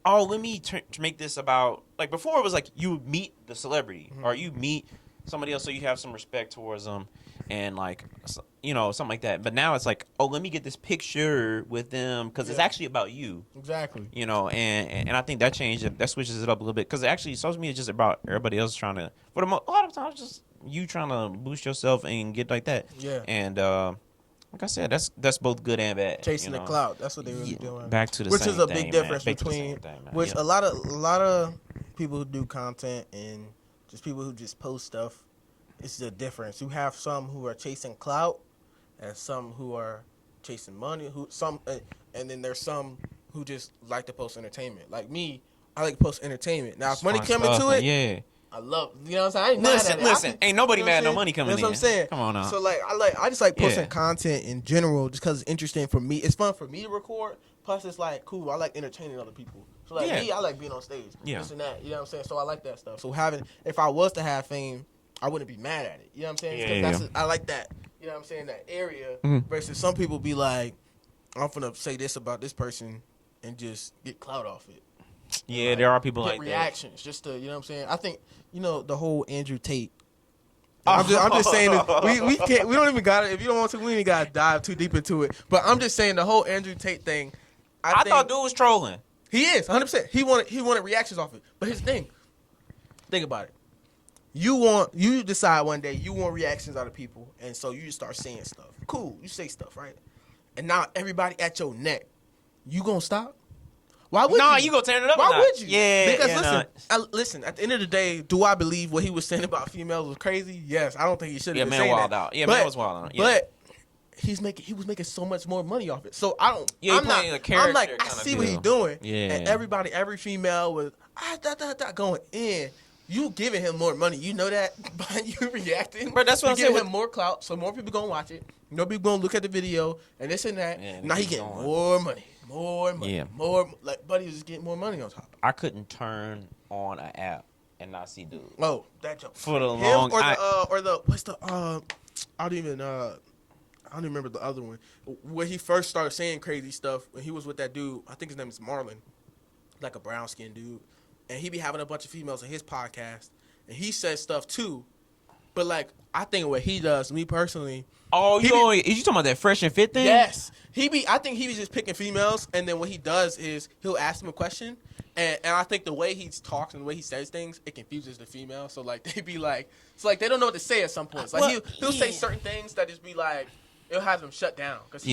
let me make this about, like before it was like you would meet the celebrity or you meet somebody else so you have some respect towards them and like, you know, something like that. But now it's like, let me get this picture with them because it's actually about you. Exactly. You know, and I think that switches it up a little bit because actually social media is just about everybody else trying to, a lot of times just you trying to boost yourself and get like that. Yeah. And like I said, that's both good and bad. Chasing the clout. That's what they really doing. Back to the which same is a thing, big difference man. between Which a lot of people who do content and just people who just post stuff. It's the difference. You have some who are chasing clout, and some who are chasing money. And then there's some who just like to post entertainment. Like me, I like to post entertainment. Now, if money come into it, yeah. I love, you know what I'm saying? I ain't mad at it. Listen, ain't nobody mad at no money coming in. That's what I'm saying. Come on now. So like, I just like posting content in general just because it's interesting for me. It's fun for me to record. Plus, it's like cool. I like entertaining other people. So like me, I like being on stage. Yeah. This and that. You know what I'm saying? So I like that stuff. So if I was to have fame, I wouldn't be mad at it. You know what I'm saying? I like that. You know what I'm saying? That area versus some people be like, I'm gonna say this about this person and just get clout off it. Yeah, like, there are people like reactions, just to, you know what I'm saying? I think, you know, the whole Andrew Tate. I'm just saying that we can't, we don't even got it. If you don't want to, we ain't got to dive too deep into it. But I'm just saying the whole Andrew Tate thing. I thought dude was trolling. He is 100%. He wanted reactions off it. But his thing, think about it. You decide one day you want reactions out of people, and so you just start saying stuff. Cool, you say stuff, right? And now everybody at your neck. You gonna stop? Why would you? You gonna turn it up? Why would you? Yeah. Because listen. At the end of the day, do I believe what he was saying about females was crazy? Yes. I don't think he should have been saying wild that. out. Yeah, man was wild out. Yeah. But he was making so much more money off it. So I don't. Yeah, I'm like I see what he's doing. Yeah. And every female was going in. You giving him more money, you know that, by you reacting. But that's what I'm saying. Giving him more clout, so more people gonna watch it. More people gonna look at the video and this and that. Yeah, now he getting more money, more. Like Buddy was just getting more money on top. I couldn't turn on an app and not see dude. Oh, that joke for the long. Or the what's the I don't even I don't remember the other one. Where he first started saying crazy stuff when he was with that dude. I think his name is Marlon, like a brown skinned dude, and he be having a bunch of females on his podcast, and he says stuff too. But like I think what he does, me personally. Oh, you talking about that Fresh and Fit thing? Yes, I think he was just picking females, and then what he does is he'll ask them a question, and I think the way he talks and the way he says things, it confuses the female. So like they be like, it's like they don't know what to say at some points. Like he'll say certain things that just be like, it'll have them shut down. Cause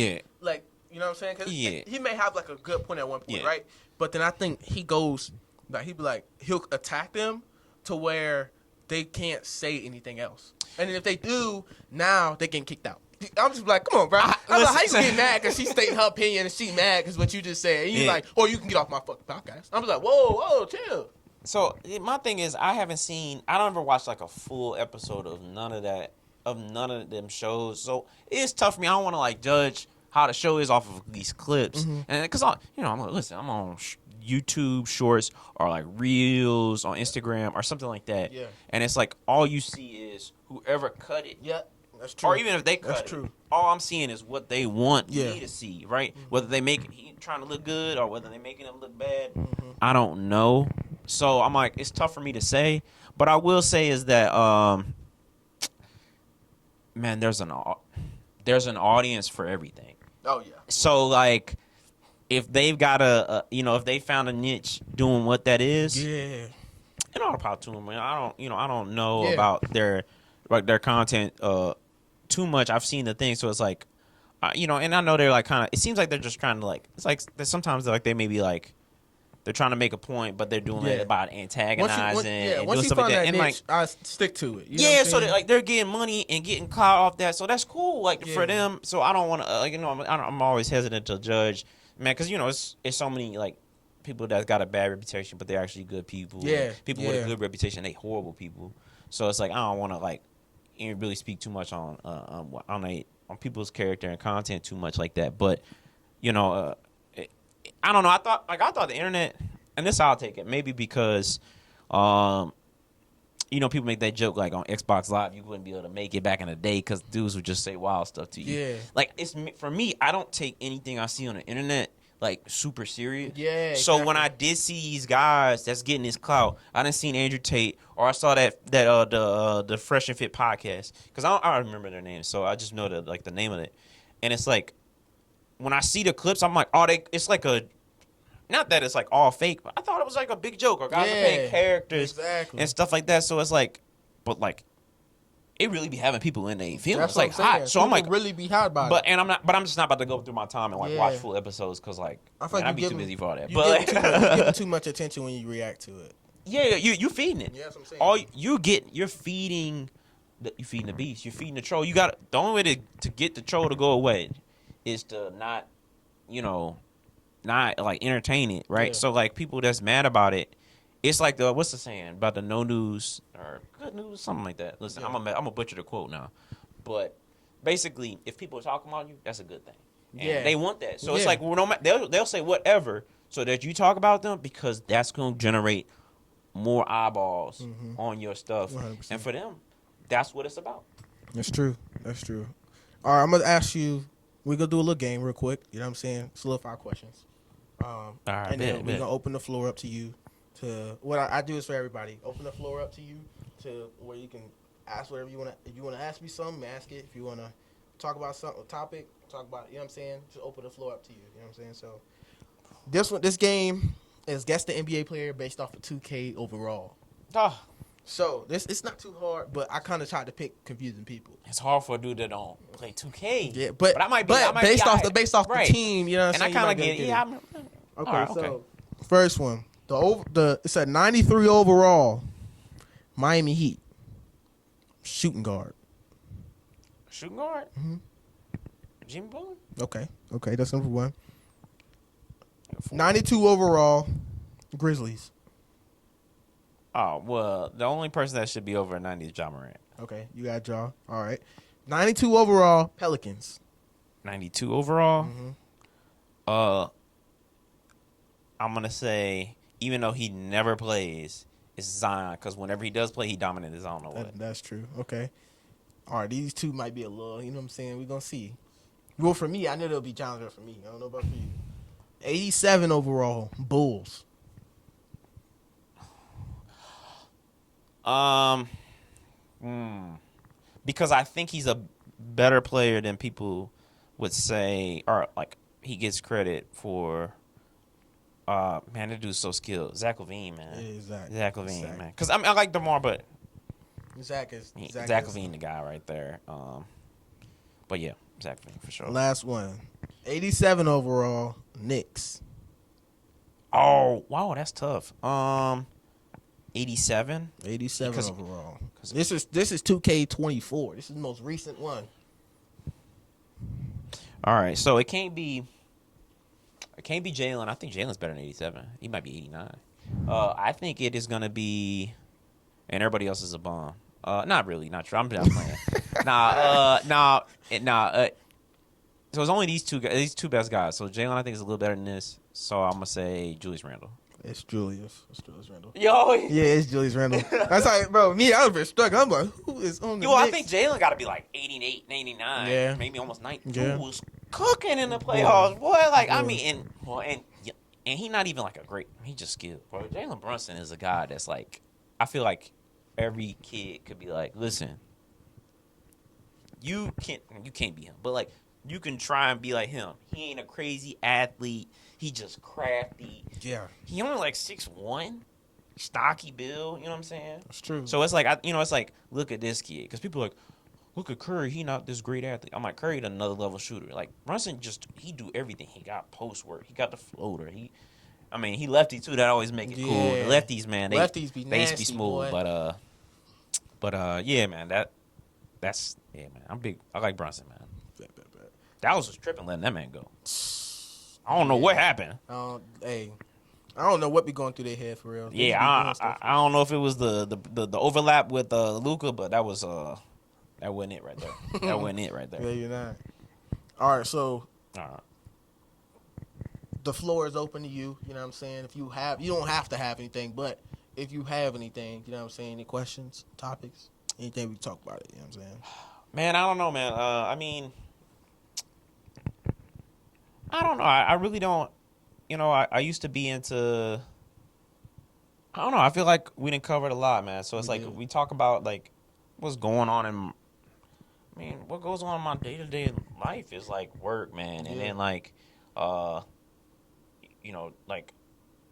like you know what I'm saying? Cause he may have like a good point at one point, right? But then I think he goes, like he'll be like, he'll attack them to where they can't say anything else. And then if they do, now they getting kicked out. I'm just like, come on, bro. I'm like, how you get mad because she's stating her opinion and she mad because what you just said? And you like, or you can get off my fucking podcast. I'm just like, whoa, chill. So my thing is, I don't ever watch like a full episode of none of them shows. So it's tough for me. I don't want to like judge how the show is off of these clips, and because I'm on YouTube Shorts or like Reels on Instagram or something like that. Yeah. And it's like all you see is whoever cut it. Yeah, that's true. Or even if they cut it, all I'm seeing is what they want me to see, right? Whether they make it trying to look good or whether they're making them look bad, I don't know. So I'm like, it's tough for me to say. But I will say is that, man, there's an audience for everything. Oh yeah. So like, if they've got if they found a niche doing what that is, and all the power to them, man. I don't know about their content too much. I've seen the thing, so it's like, and I know they're like kind of. It seems like they're just trying to like. It's like sometimes like they may be like, they're trying to make a point, but they're doing it about antagonizing and doing stuff like that. And niche, I stick to it. You know so they're getting money and getting clout off that, so that's cool. Like for them, so I don't want to. I'm always hesitant to judge. Man, because it's so many like people that's got a bad reputation, but they're actually good people. Yeah, people with a good reputation, they horrible people. So it's like I don't want to like really speak too much on people's character and content too much like that. But I don't know. I thought the internet, and this I'll take it maybe because people make that joke like on Xbox Live, you wouldn't be able to make it back in the day because dudes would just say wild stuff to you. Yeah. Like for me, I don't take anything I see on the internet like super serious. Yeah. Exactly. So when I did see these guys that's getting this clout, I didn't see Andrew Tate or I saw the Fresh and Fit podcast because I don't remember their names, so I just know the name of it, and it's like when I see the clips, I'm like, it's like a. Not that it's like all fake, but I thought it was like a big joke or guys are playing characters and stuff like that. So it's like, but like, it really be having people in their feelings like hot. So people I'm like, really be hot about it. But I'm just not about to go through my time and like watch full episodes because like I'd be too busy for all that. But you give too much attention when you react to it. Yeah, you feeding it. Yeah, that's what I'm saying. You're feeding the beast. You're feeding the troll. You got the only way to get the troll to go away is to not, not like entertain it, right? Yeah. So like people that's mad about it, it's like what's the saying about the no news or good news, something like that. Listen, I'm gonna butcher the quote now, but basically, if people are talking about you, that's a good thing. And they want that. So it's like they'll say whatever so that you talk about them because that's gonna generate more eyeballs on your stuff, 100%. And for them, that's what it's about. That's true. All right, I'm gonna ask you. We're gonna do a little game real quick. You know what I'm saying? Solidify questions. All right, and then we're gonna open the floor up to you. To what I do is for everybody. Open the floor up to you to where you can ask whatever you wanna. If you wanna ask me something, ask it. If you wanna talk about something, topic, talk about it. You know what I'm saying? Just open the floor up to you. You know what I'm saying? So this game is guess the NBA player based off of 2K overall. So it's not too hard, but I kind of tried to pick confusing people. It's hard for a dude that don't play 2K. Yeah, but I might be based off the team, you know what I'm saying? And I kind of get it. Yeah. Okay, so first one, it's a 93 overall, Miami Heat, shooting guard. Shooting guard? Mm-hmm. Jimmy Butler. Okay, that's number one. 92 overall, Grizzlies. Oh, well, the only person that should be over 90 is Ja Morant. Okay, you got Ja. All right. 92 overall, Pelicans. 92 overall? Mm-hmm. I'm going to say, even though he never plays, it's Zion, because whenever he does play, he dominates. I don't know what. That's true. Okay. All right, these two might be a little, you know what I'm saying? We're going to see. Well, for me, I knew it'll be challenging for me. I don't know about for you. 87 overall, Bulls. Because I think he's a better player than people would say, or like he gets credit for. Man, that dude's so skilled. Zach LaVine, man. Yeah, exactly. Zach LaVine, man. Because I like DeMar, but Zach LaVine, the guy right there. But yeah, Zach LaVine for sure. Last one. 87 overall, Knicks. Oh, wow, that's tough. 87. 87 overall. This is 2K24. This is the most recent one. All right, so it can't be Jalen. I think Jalen's better than 87. He might be 89. I think it is gonna be, and everybody else is a bomb. Not really, not true. I'm playing. Nah. So it's only these two best guys. So Jalen, I think, is a little better than this. So I'm gonna say Julius Randle. It's Julius Randle. Yo, yeah, it's Julius Randle. That's like, bro. Me, I was been struggling. I'm like, who is on the? I think Jalen got to be like 88, 89. Yeah, maybe almost 90. Yeah. Who was cooking in the playoffs, boy? Like, I mean, and he not even like a great. He just skilled, bro. Jalen Brunson is a guy that's like, I feel like every kid could be like, listen, you can't be him, but like you can try and be like him. He ain't a crazy athlete. He just crafty. Yeah. He only like 6'1", stocky build. You know what I'm saying? That's true. So it's like it's like, look at this kid, because people are like, look at Curry. He not this great athlete. I'm like, Curry another level shooter. Like Brunson he do everything. He got post work. He got the floater. He lefty too. That always make it cool. The lefties, man, they be nasty, they used to be smooth, boy. but yeah, man, that's man. I'm big. I like Brunson, man. Bet. Dallas was tripping letting that man go. I don't know what happened. Hey, I don't know what be going through their head for real. Yeah, I don't know if it was the overlap with Luka, but that wasn't it right there. That wasn't it right there. Yeah, you're not. All right, so the floor is open to you. You know what I'm saying? If you don't have to have anything, but if you have anything, you know what I'm saying? Any questions, topics, anything we can talk about it. You know what I'm saying? Man, I don't know, man. I don't know. I really don't. You know, I used to be into. I don't know. I feel like we didn't cover it a lot, man. So it's we talk about like what's going on in. I mean, what goes on in my day-to-day life is like work, man, and then like, you know, like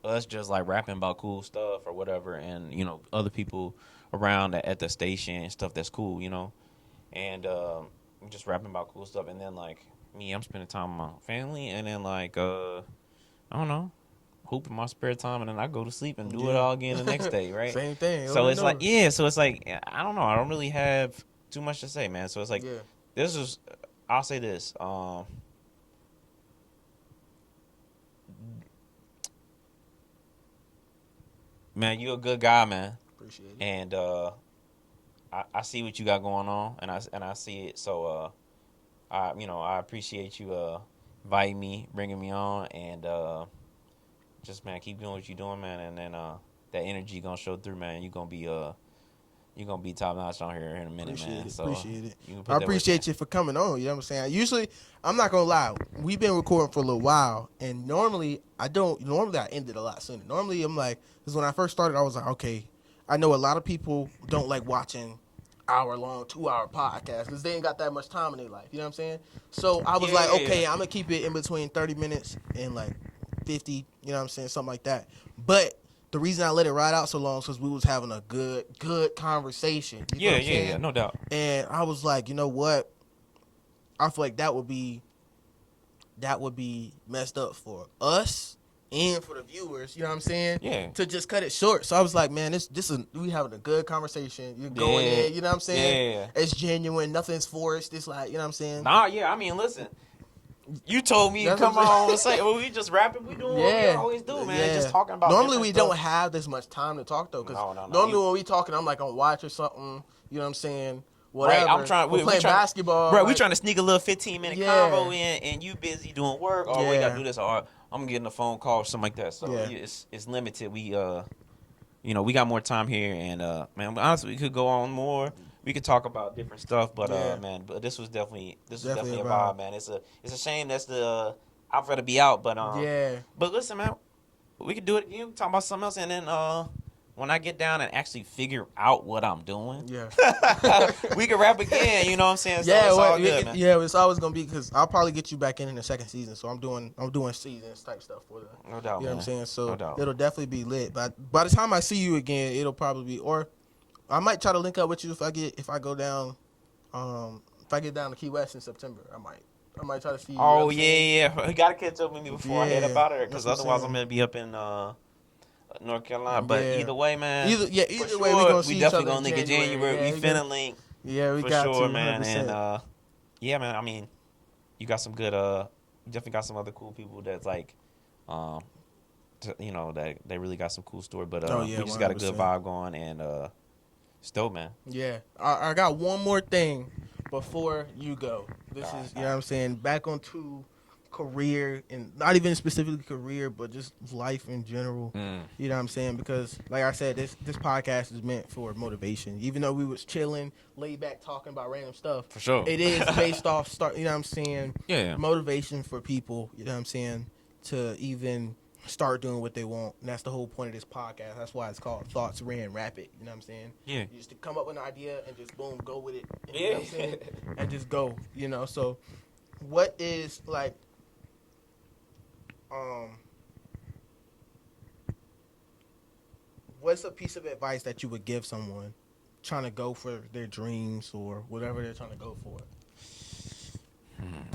us just like rapping about cool stuff or whatever, and you know, other people around at the station and stuff that's cool, you know, and just rapping about cool stuff, and then like me, I'm spending time with my family, and then like I don't know, hoop in my spare time, and then I go to sleep and do it all again the next day, right? Same thing. So it's like so it's like I don't know, I don't really have too much to say, man. So it's like this is, I'll say this, man, you a good guy, man. Appreciate it. And I see what you got going on, and I see it. So I appreciate you inviting me, bringing me on, and just man, keep doing what you're doing, man. And then that energy gonna show through, man. You're gonna be top notch on here in a minute, man. Appreciate it. I appreciate you for coming on. You know what I'm saying? Usually, I'm not gonna lie. We've been recording for a little while, and normally I end it a lot sooner. Normally, I'm like, because when I first started, I was like, okay, I know a lot of people don't like watching hour-long, 2-hour podcasts because they ain't got that much time in their life. You know what I'm saying? So I was like, okay, I'm gonna keep it in between 30 minutes and like 50. You know what I'm saying? Something like that. But the reason I let it ride out so long is because we was having a good conversation. You know what I'm saying? No doubt. And I was like, you know what? I feel like that would be messed up for us and for the viewers. You know what I'm saying? Yeah. To just cut it short. So I was like, man, this is we having a good conversation. You're going in. You know what I'm saying? Yeah. It's genuine. Nothing's forced. It's like, you know what I'm saying? Nah, yeah. I mean, listen. You told me to come on and say, well, we just rapping. We doing what we always do, man. Yeah. Just talking about. Normally we don't have this much time to talk though, because normally when we talking, I'm like on watch or something. You know what I'm saying? Whatever. Right, I'm trying. We're playing basketball. Bro, we trying to sneak a little 15-minute convo in, and you busy doing work, or we gotta do this, or I'm getting a phone call or something like that. So it's limited. We we got more time here, and man, honestly, we could go on more. we could talk about different stuff, but Yeah. man, but this was definitely Definitely a a vibe, vibe. man. It's a shame that's the I'd rather be out, but Yeah. but listen, man, we could do it again. Talk about something else, and then when I get down and actually figure out what I'm doing, Yeah. we can rap again. You know what I'm saying? So Yeah, it's well, all good, man. yeah, it's always gonna be because I'll probably get you back in the second season. So I'm doing seasons type stuff for the. No doubt, You know man. what I'm saying? So No doubt. it'll definitely be lit. But by the time I see you again, it'll probably be, or I might try to link up with you if I go down, if I get down to Key West in September. I might try to see you. Oh know what I'm saying? yeah. You gotta catch up with me before I head up Yeah, out of there, because that's what I'm otherwise I'm saying. gonna be up in North Carolina. But Yeah. either way, man. Either for way, sure, we gonna see each definitely other gonna in link in January. January. Yeah, We finna link yeah, we for got sure, to, man. 100%. And yeah, man. I mean, you got some good. You definitely got some other cool people that's like, you know, that they really got some cool story. But Oh, yeah, we just got a good 100%. vibe going, and it's dope, man. Yeah, I got one more thing before you go. This is, you know what I'm saying, back onto career, and not even specifically career, but just life in general. You know what I'm saying? Because like I said, this podcast is meant for motivation. Even though we was chilling, laid back, talking about random stuff, For sure. it is based off you know what I'm saying? Yeah. Motivation for people, you know what I'm saying, to even start doing what they want. And that's the whole point of this podcast. That's why it's called Thoughts Ran Rapid. You know what I'm saying? Yeah. You just to come up with an idea and just boom, go with it. You know what I'm saying? And just go, you know. So what is like what's a piece of advice that you would give someone trying to go for their dreams or whatever they're trying to go for?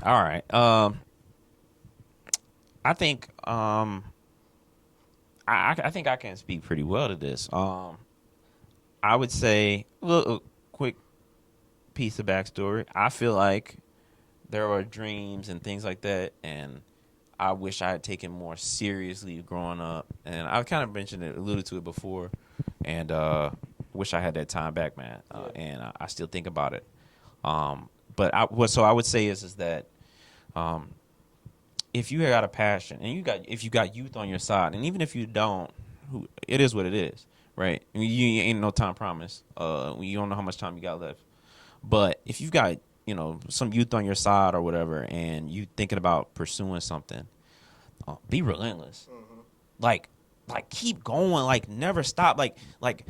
All right. I think I think I can speak pretty well to this. I would say a quick piece of backstory. I feel like there are dreams and things like that, and I wish I had taken more seriously growing up. And I kind of alluded to it before, and wish I had that time back, man. And I still think about it. But so I would say is that if you got a passion and if you got youth on your side, and even if you don't, it is what it is, right? I mean, you ain't no time promise. You don't know how much time you got left. But if you've got some youth on your side or whatever, and you thinking about pursuing something, be relentless. Mm-hmm. Like keep going. Like never stop. Like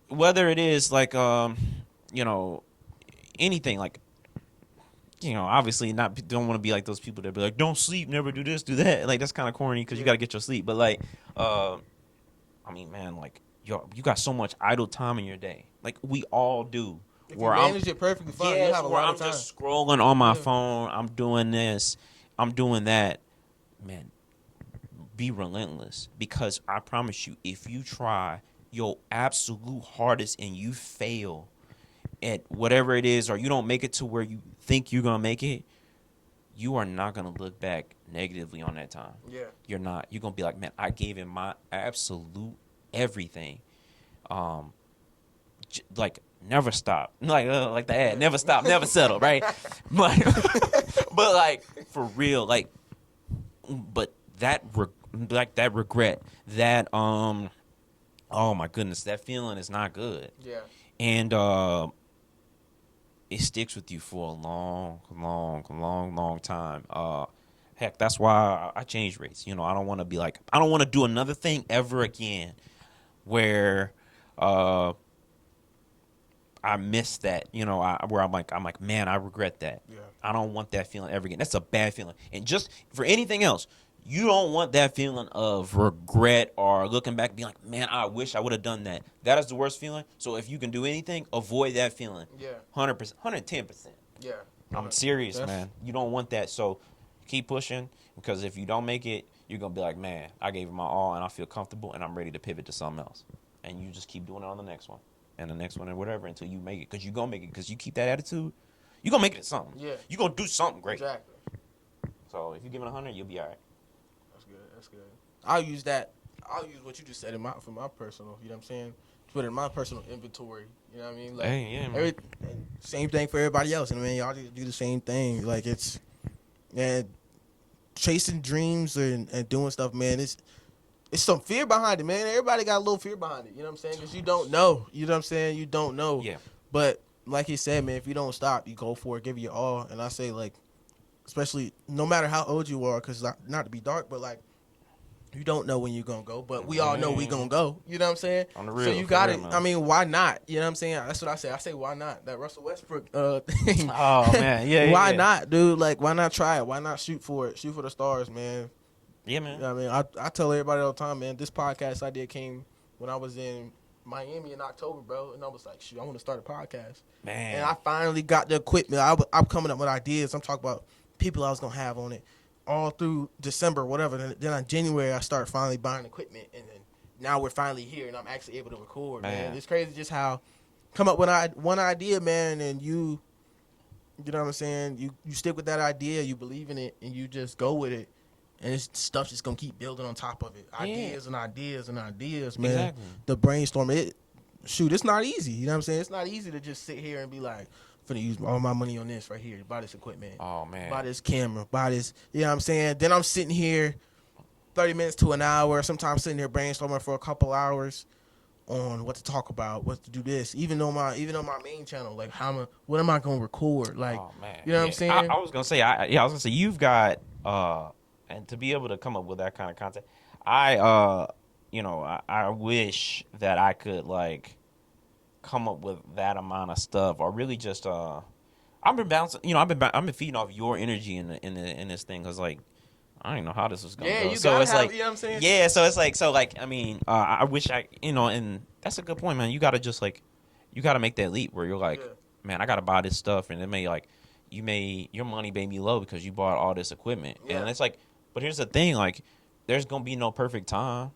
whether it is like anything like. Obviously don't want to be like those people that be like, don't sleep, never do this, do that. Like that's kind of corny because you got to get your sleep. But like, I mean, man, like you got so much idle time in your day. Like we all do. If you manage it perfectly fine, you have a lot of time. I'm just scrolling on my phone. I'm doing this. I'm doing that. Man, be relentless, because I promise you, if you try your absolute hardest and you fail at whatever it is, or you don't make it to where you think you're gonna make it, you are not gonna look back negatively on that time. Yeah, you're not. You're gonna be like, man, I gave it my absolute everything. Like never stop. Like the ad, never stop, never settle, right? But like for real, like, but that regret, that oh my goodness, that feeling is not good. Yeah, and it sticks with you for a long time. Heck, that's why I changed rates. I don't want to be like, I don't want to do another thing ever again where I miss that. Where I'm like, man, I regret that. Yeah. I don't want that feeling ever again. That's a bad feeling. And just for anything else, you don't want that feeling of regret or looking back being like, man, I wish I would have done that. That is the worst feeling. So if you can do anything, avoid that feeling. Yeah. 100%, 110%. Yeah. I'm serious, man. You don't want that. So keep pushing, because if you don't make it, you're going to be like, man, I gave it my all and I feel comfortable and I'm ready to pivot to something else. And you just keep doing it on the next one and the next one and whatever until you make it, because you're going to make it, because you keep that attitude, you're going to make it at something. Yeah. You're going to do something great. Exactly. So if you give it 100, you'll be all right. That's good. I'll use what you just said for my personal, you know what I'm saying? Put it in my personal inventory, you know what I mean? Like, hey, yeah, man. Same thing for everybody else, and I mean, y'all just do the same thing. Like, it's, man, chasing dreams and doing stuff, man, it's some fear behind it, man. Everybody got a little fear behind it, you know what I'm saying? Because you don't know, you know what I'm saying? You don't know. Yeah. But like he said, man, if you don't stop, you go for it, give it your all. And I say, like, especially no matter how old you are, because not to be dark, but like, you don't know when you're gonna go, but we all know we gonna go. You know what I'm saying? On the real, so you got it. man. I mean, why not? You know what I'm saying? That's what I say. I say, why not? That Russell Westbrook thing. Oh man, yeah. Why yeah. not, dude? Like, why not try it? Why not shoot for it? Shoot for the stars, man. Yeah, man. I mean, I tell everybody all the time, man. This podcast idea came when I was in Miami in October, bro, and I was like, shoot, I want to start a podcast. Man. And I finally got the equipment. I'm coming up with ideas. I'm talking about people I was gonna have on it all through December, whatever. Then in January, I started finally buying equipment, and then now we're finally here, and I'm actually able to record. Man, it's crazy just how come up with one idea, man, and you know what I'm saying. You stick with that idea, you believe in it, and you just go with it. And it's stuff just gonna keep building on top of it. Ideas and ideas and ideas, man. Exactly. The brainstorm, it's not easy. You know what I'm saying? It's not easy to just sit here and be like, I'm finna use all my money on this right here. Buy this equipment. Oh man. Buy this camera. Buy this. You know what I'm saying? Then I'm sitting here 30 minutes to an hour, sometimes sitting here brainstorming for a couple hours on what to talk about, what to do this. Even on my main channel, like what am I gonna record? Like, oh man. you know what I'm saying? I was gonna say, I was gonna say, you've got and to be able to come up with that kind of content, I wish that I could like come up with that amount of stuff, or really just I've been bouncing, I've been feeding off your energy in this thing, because like I don't even know how this was gonna go. You so gotta it's have, like, you know what I'm saying? yeah, so it's like I mean, I wish and that's a good point, man. You gotta just like, you gotta make that leap where you're like, man, I gotta buy this stuff, and it may like, your money may be low because you bought all this equipment, and it's like, but here's the thing, like, there's gonna be no perfect time.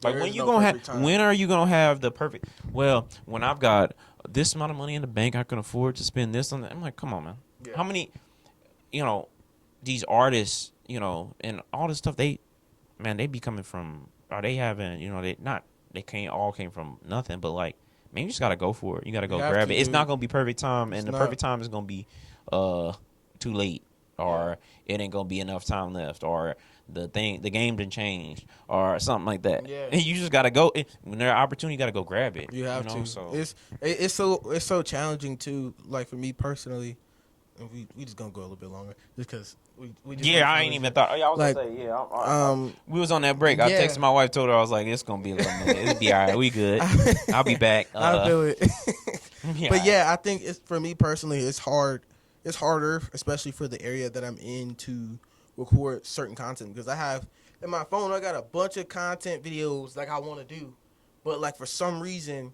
Like, when are you gonna have the perfect? Well, when I've got this amount of money in the bank, I can afford to spend this on that. I'm like, come on, man. Yeah. How many, these artists, and all this stuff, they be coming from, or they haven't, they came from nothing, but like, man, you just gotta go for it. You gotta go grab it. It's not gonna be perfect time, and the perfect time is gonna be too late, or it ain't gonna be enough time left, or the game didn't change, or something like that. Yeah. And you just gotta go when there's an opportunity. You gotta go grab it. You have to. So it's so challenging too. Like for me personally, and we just gonna go a little bit longer just because we just I ain't even thought. I was like, gonna say we was on that break. I texted my wife, told her I was like, it's gonna be a little minute. It'll be all right. We good. I'll be back. I'll do it. But yeah, I think it's for me personally. It's hard. It's harder, especially for the area that I'm in, to record certain content, because I have in my phone, I got a bunch of content videos like I want to do, but like for some reason,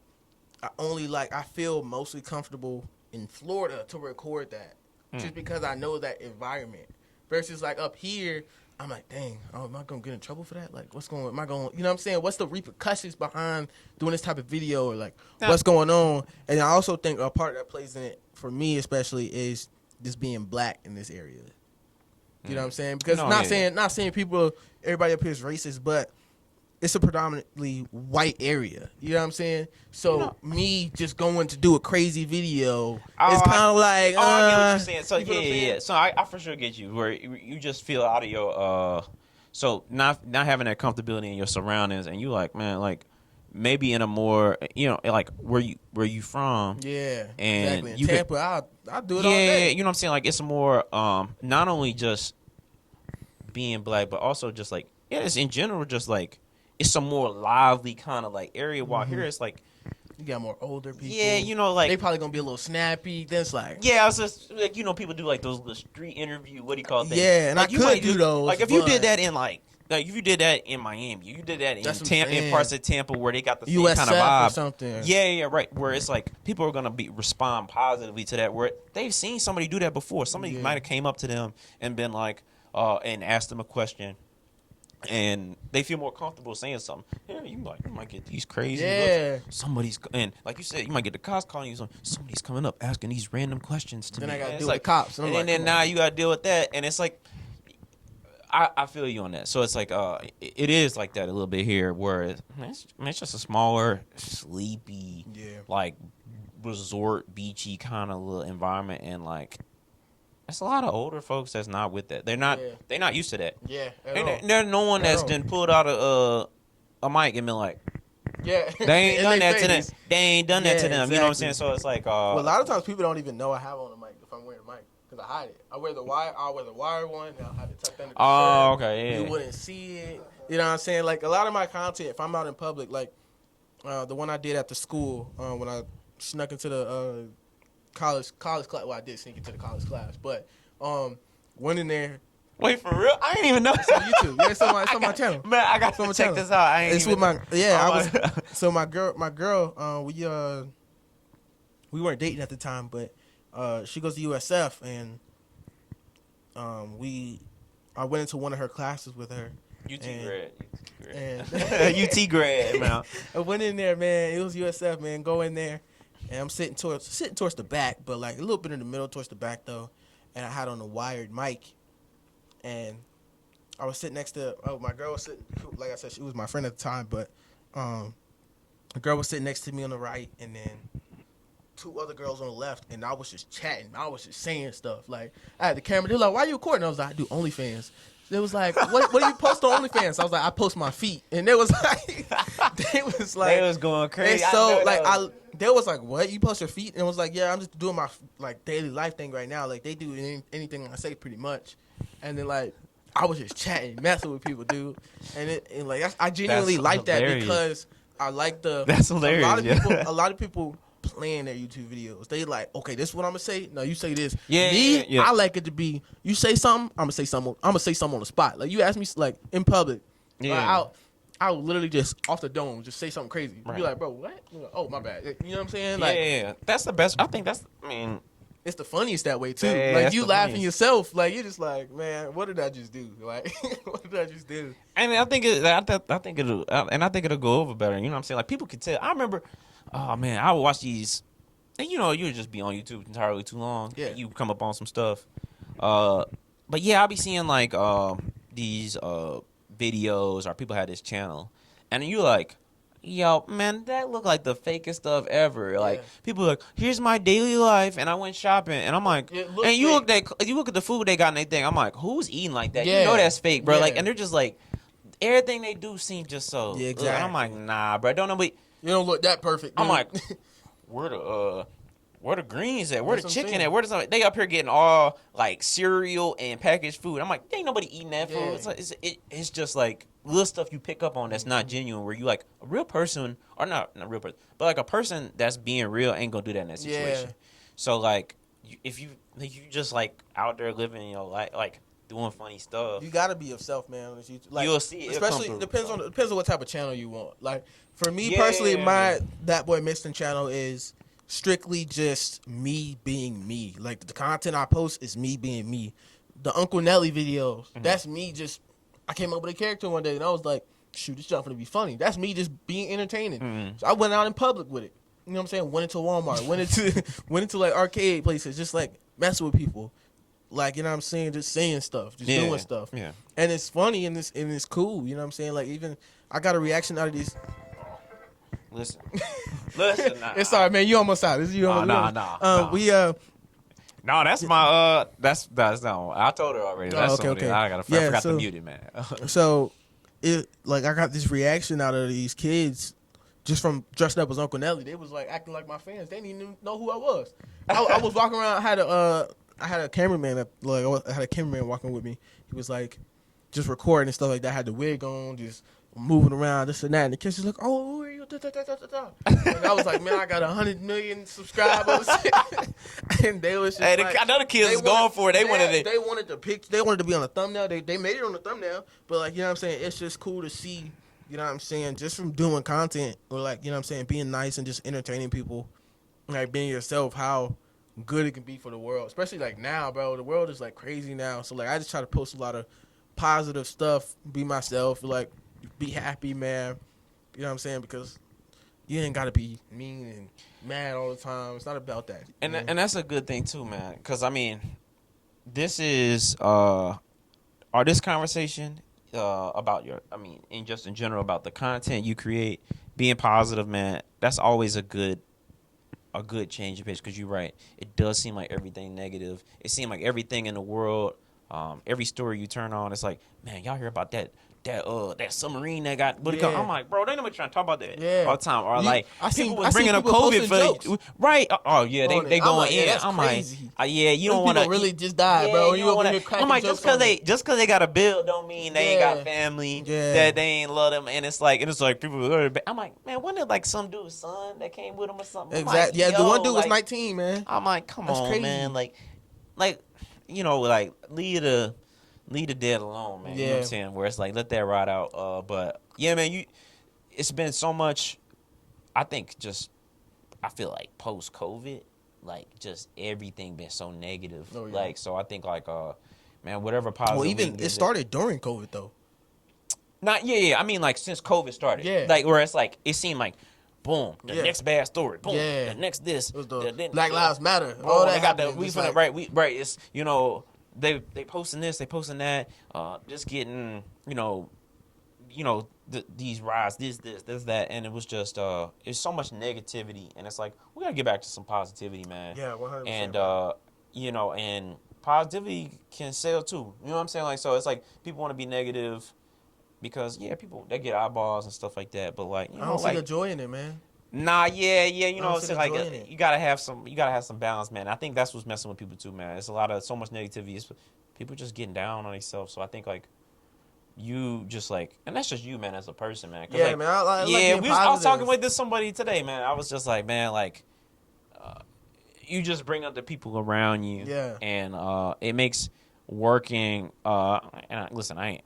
I feel mostly comfortable in Florida to record that, just because I know that environment. Versus like up here, I'm like, dang, am I gonna get in trouble for that? Like, am I going? You know what I'm saying? What's the repercussions behind doing this type of video, or like what's going on? And I also think a part that plays in it for me, especially, is just being black in this area. You know what I'm saying? Because not saying everybody up here is racist, but it's a predominantly white area. You know what I'm saying? So me just going to do a crazy video, it's kind of like, I get what you're saying. So yeah. So I for sure get you, where you just feel out of your so not having that comfortability in your surroundings, and you like, man, like maybe in a more, like where you from? Yeah, and exactly. In Tampa, I'll do it all day. Yeah, you know what I'm saying? Like, it's more not only just being black, but also just like, it's in general just like, it's a more lively kind of like area. While here it's like, you got more older people. Yeah, like they probably gonna be a little snappy. Then it's like, I was just like, people do like those little street interview. What do you call it? Yeah, and like, I could do those. Like, if you did that in like if you did that in Miami, you did that in parts of Tampa where they got the same kind of vibe. Or something. Yeah, right. Where it's like people are gonna respond positively to that. Where they've seen somebody do that before. Somebody might have came up to them and been like, and asked them a question, and they feel more comfortable saying something. Yeah, you might get these crazy looks. Somebody's, and like you said, you might get the cops calling you. Somebody's coming up asking these random questions to me. Then I gotta deal with the cops, and then now you gotta deal with that, and it's like, I feel you on that. So it's like, it is like that a little bit here, where it's just a smaller, sleepy, like resort, beachy kind of little environment, and like, it's a lot of older folks that's not with that. They're not used to that. Yeah, there's no one that's been pulled out a mic and been like, Yeah, They ain't in done they that to them. face. They ain't done that to Yeah, them. You know what I'm saying? exactly. So it's like, Well, a lot of times people don't even know I have on a mic if I'm wearing a mic because I hide it. I'll wear the wire one, and I'll have it tucked under the shirt. okay, You yeah. wouldn't see it. You know what I'm saying? Like a lot of my content, if I'm out in public, like the one I did at the school when I snuck into the college class. Well, I did sneak into the college class, but went in there. Wait, for real? I ain't even know. It's on YouTube. Yeah, it's on my channel. Man, I got It's on to my check channel. this out. I ain't It's even with I was my- so my girl, we weren't dating at the time, but she goes to USF, and I went into one of her classes with her. UT And- grad. And UT grad, man. I went in there, man. It was USF, man. Go in there, and I'm sitting towards the back, but like a little bit in the middle, towards the back though. And I had on a wired mic, and I was sitting next to my girl was sitting. Like I said, she was my friend at the time, but the girl was sitting next to me on the right, and then two other girls on the left, and I was just chatting. I was just saying stuff. Like I had the camera. They were like, "Why are you recording?" I was like, "I do OnlyFans." They was like, what do you post on OnlyFans? I was like, I post my feet. And they was like, they was going crazy. and so like they was like, what? You post your feet? And I was like, yeah, I'm just doing my like daily life thing right now. Like they do anything I say pretty much. And then like I was just chatting, messing with people, dude. And like I genuinely like that because I like the That's hilarious. A lot of people playing their YouTube videos. They like, okay, this is what I'm gonna say. No, you say this. Yeah, Me, yeah. I like it to be. You say something, I'm gonna say something. I'm gonna say something on the spot. Like you ask me, like in public. Yeah. I'll literally just off the dome just say something crazy. Right. Be like, bro, what? Like, oh, my bad. You know what I'm saying? Yeah, Like, yeah. That's the best. I think that's. I mean, it's the funniest that way too. Yeah, like that's you the laughing funniest. yourself. Like you're just like, man, what did I just do? Like, what did I just do? and I think it'll go over better. You know what I'm saying? Like people can tell. I remember. Oh man, I would watch these. And you know, you would just be on YouTube entirely too long. Yeah. And you come up on some stuff. But yeah, I'll be seeing like these videos or people had this channel, and you're like, yo, man, that look like the fakest stuff ever. Like Yeah. people are like, here's my daily life, and I went shopping, and I'm like, It looks and you fake. look at the food they got and they think, I'm like, who's eating like that? Yeah. You know that's fake, bro. Yeah. Like, and they're just like, everything they do seems just so. Yeah, ugh. And I'm like, nah, bro, don't nobody. You don't look that perfect. I'm dude. like, where the greens at? Where the That's what I'm chicken saying. at? Where the they up here getting all like cereal and packaged food? I'm like, ain't nobody eating that food. Yeah. It's like, it's just like little stuff you pick up on that's not genuine. Where you like a real person or not a real person, but like a person that's being real ain't gonna do that in that situation. Yeah. So like, if you just like out there living your life, like doing funny stuff. You gotta be yourself, man. Like, You'll see it. It'll especially come through. depends on what type of channel you want. Like for me Yeah, personally, yeah, my yeah. That Boy Mixon channel is strictly just me being me. Like the content I post is me being me. The Uncle Nelly videos, that's me just. I came up with a character one day and I was like, shoot, this stuff gonna be funny. That's me just being entertaining. So I went out in public with it. You know what I'm saying? Went into Walmart, went into like arcade places, just like messing with people. Like, you know what I'm saying? Just saying stuff, just doing stuff. Yeah. And it's funny and it's cool. You know what I'm saying? Like even I got a reaction out of these. Listen. Nah. It's sorry, man. You almost out. This is you. Nah. We No, that's my that's no. I told her already. That's okay, somebody. okay. I Yeah, forgot so- to mute it, man. so it like I got this reaction out of these kids just from dressing up as Uncle Nelly. They was like acting like my fans. They didn't even know who I was. I was walking around. I had a cameraman I had a cameraman walking with me. He was like just recording and stuff like that. I had the wig on, just moving around, this and that. And the kids was like, "Oh, who are you?" And I was like, "Man, I got 100 million subscribers." And they was just Hey, like, I know the kids they was going for it. They yeah, wanted it. They wanted the pic. They wanted to be on the thumbnail. They made it on the thumbnail. But like, you know what I'm saying? It's just cool to see. You know what I'm saying? Just from doing content or like, you know what I'm saying, being nice and just entertaining people, like being yourself, how good it can be for the world. Especially like now, bro. The world is like crazy now. So like, I just try to post a lot of positive stuff, be myself, like be happy, man. You know what I'm saying? Because you ain't got to be mean and mad all the time. It's not about that. And you know? and that's a good thing too, man. Because I mean, this is or this conversation about in general about the content you create, being positive, man. That's always a good change of pace. Because you're right, it does seem like everything negative. It seems like everything in the world, every story you turn on, it's like, man, y'all hear about that that submarine that got what it called. I'm like, bro, they nobody trying to talk about that all the time. Or people was bringing up COVID for right. Oh yeah, they going in. That's I'm crazy. like, you don't want to really just die, bro. You over here cracking I'm like, jokes just cause they got a bill don't mean they ain't got family. That they ain't love them. And it's like people. I'm like, man, wasn't it like some dude's son that came with him or something? Exactly. Like, the one dude was 19, man. I'm like, come on, man. Like leave the dead alone, man. You know what I'm saying? Where it's like, let that ride out. But yeah, man, it's been so much. I think I feel like post COVID, like just everything been so negative. Oh, yeah. Like, so I think man, whatever positive. Well, even it started during COVID though. Not I mean, like since COVID started. Yeah. Like where it's like it seemed like. Boom! The next bad story. Boom! The next this. Black Lives Matter. All that got right. It's they posting this, they posting that. Just getting these riots, this that, and it was just it's so much negativity, and it's like we gotta get back to some positivity, man. Yeah, 100%. And and positivity can sell too. You know what I'm saying? Like, so it's like people want to be negative. Because people they get eyeballs and stuff like that, but like I don't see the joy in it, man. Nah, it's like you gotta have some balance, man. I think that's what's messing with people too, man. It's so much negativity. It's people just getting down on themselves. So I think like you just like, and that's just you, man, as a person, man. Yeah, like, man. I was talking with somebody today, man. I was just like, man, like you just bring up the people around you, and it makes working. Listen, I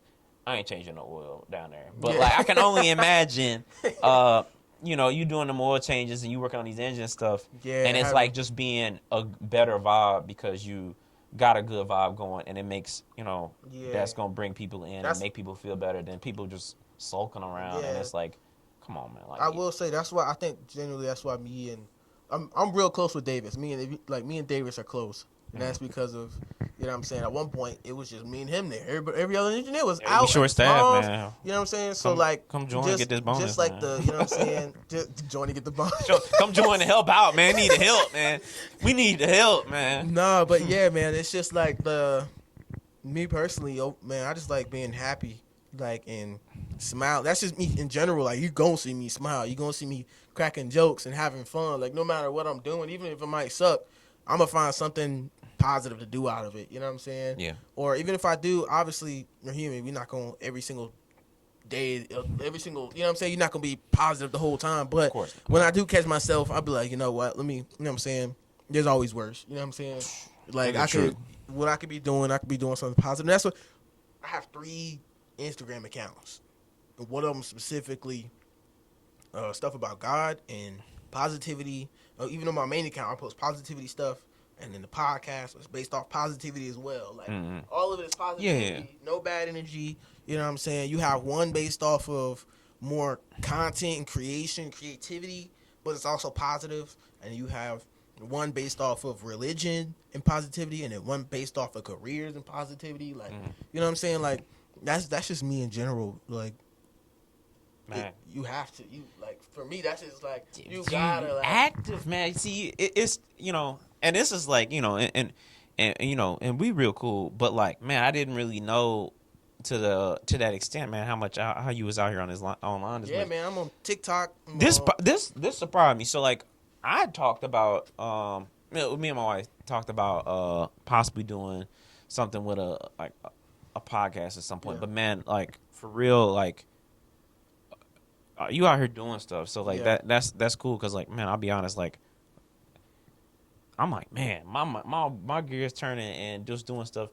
ain't changing no oil down there. But, like, I can only imagine, you doing the oil changes and you working on these engine stuff. Yeah. And it's, like, just being a better vibe because you got a good vibe going. And it makes, that's going to bring people in and make people feel better than people just sulking around. Yeah. And it's like, come on, man. Like, I will say, that's why I think generally that's why I'm real close with Davis. Me and Davis are close. And that's because of, what I'm saying, at one point, it was just me and him there. Every other engineer was out. Short staff, man. You know what I'm saying? So, come join and get this bonus, just like man. You know what I'm saying? Just join and get the bonus. Come join and help out, man. Need the help, man. We need the help, man. No, but yeah, man, it's just like me personally, man, I just like being happy, like, and smile. That's just me in general. Like, you gonna see me smile. You gonna see me cracking jokes and having fun. Like, no matter what I'm doing, even if it might suck, I'm gonna find something positive to do out of it. You know what I'm saying? Yeah. Or even if I do, obviously, you're human. We're not going every single day, every single, you know what I'm saying? You're not going to be positive the whole time. But when I do catch myself, I'll be like, you know what? Let me, you know what I'm saying? There's always worse. You know what I'm saying? Like, what I could be doing something positive. And that's what, I have 3 Instagram accounts. And one of them specifically, stuff about God and positivity. Even on my main account, I post positivity stuff. And then the podcast was based off positivity as well. Like, all of it is positivity, no bad energy. You know what I'm saying? You have one based off of more content and creativity, but it's also positive. And you have one based off of religion and positivity, and then one based off of careers and positivity. Like, you know what I'm saying? Like, that's just me in general. Like, man, you have to. For me, that's just like you gotta active, man. See, it's and this is like and we real cool, but like, man, I didn't really know to that extent, man, how you was out here on this online. Yeah, man, I'm on TikTok. This surprised me. So like, I talked about me and my wife talked about possibly doing something with a podcast at some point, but man, like for real, like. You out here doing stuff, so like that's cool. Cause like, man, I'll be honest, like I'm like, man, my gears turning and just doing stuff,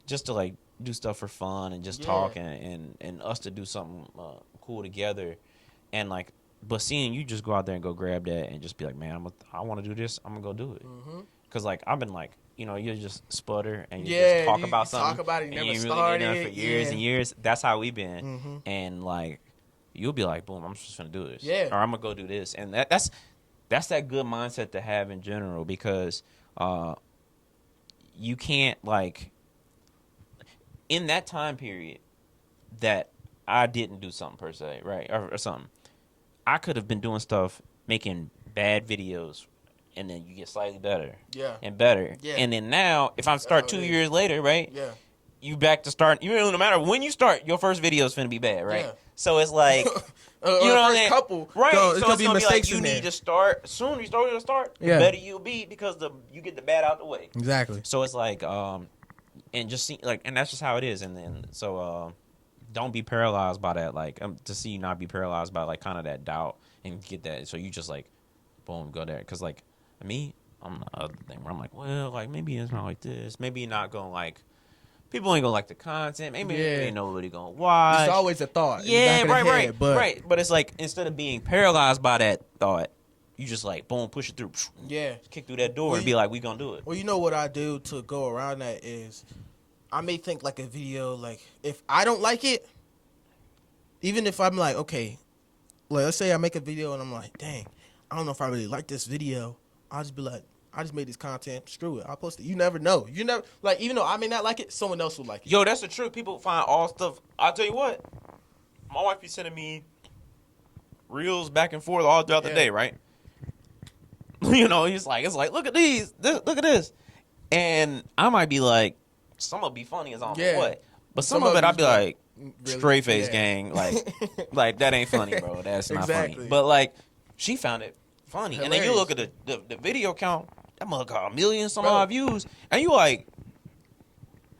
just to like do stuff for fun and just talk and us to do something cool together, and like, but seeing you just go out there and go grab that and just be like, man, I want to do this, I'm gonna go do it. Cause like I've been like, you just sputter and you just talk about something, talk about it, and never you started really done for years and years. That's how we've been, and like. You'll be like, boom, I'm just gonna do this. Yeah. Or I'm gonna go do this. And that's that good mindset to have in general, because you can't, like, in that time period that I didn't do something per se, right? Or something. I could have been doing stuff, making bad videos, and then you get slightly better. Yeah. And better. Yeah. And then now, if I start 2 years later, right? Yeah. you back to start. You know, no matter when you start, your first video is finna be bad, right? Yeah. So it's like, you know what I'm saying? Couple, Right? So So it's gonna be like you need to start. Soon you start, the better you'll be because you get the bad out the way. Exactly. So it's like, and just see like, and that's just how it is. And then so don't be paralyzed by that. Like to see you not be paralyzed by like kind of that doubt and get that. So you just like, boom, go there. Because like me, I'm the other thing where I'm like, well, like maybe it's not like this. Maybe you're not gonna like. People ain't gonna like the content. Maybe ain't nobody gonna watch. It's always a thought. Yeah, right. But it's like instead of being paralyzed by that thought, you just like boom, push it through. Yeah, kick through that door and be like, we gonna do it. Well, you know what I do to go around that is, I may think like a video like if I don't like it, even if I'm like okay, like let's say I make a video and I'm like, dang, I don't know if I really like this video. I'll just be like, I just made this content. Screw it. I'll post it. You never know. You never like even though I may not like it, someone else will like it. Yo, that's the truth. People find all stuff. I'll tell you what. My wife be sending me reels back and forth all throughout the day, right? You know, it's like look at look at this, and I might be like, some will be funny as I don't know what, but some of it I'll be like, really? Straight face gang, like that ain't funny, bro. That's not funny. But like, she found it funny, hilarious. And then you look at the video count. That mother got 1 million some odd views, and you like,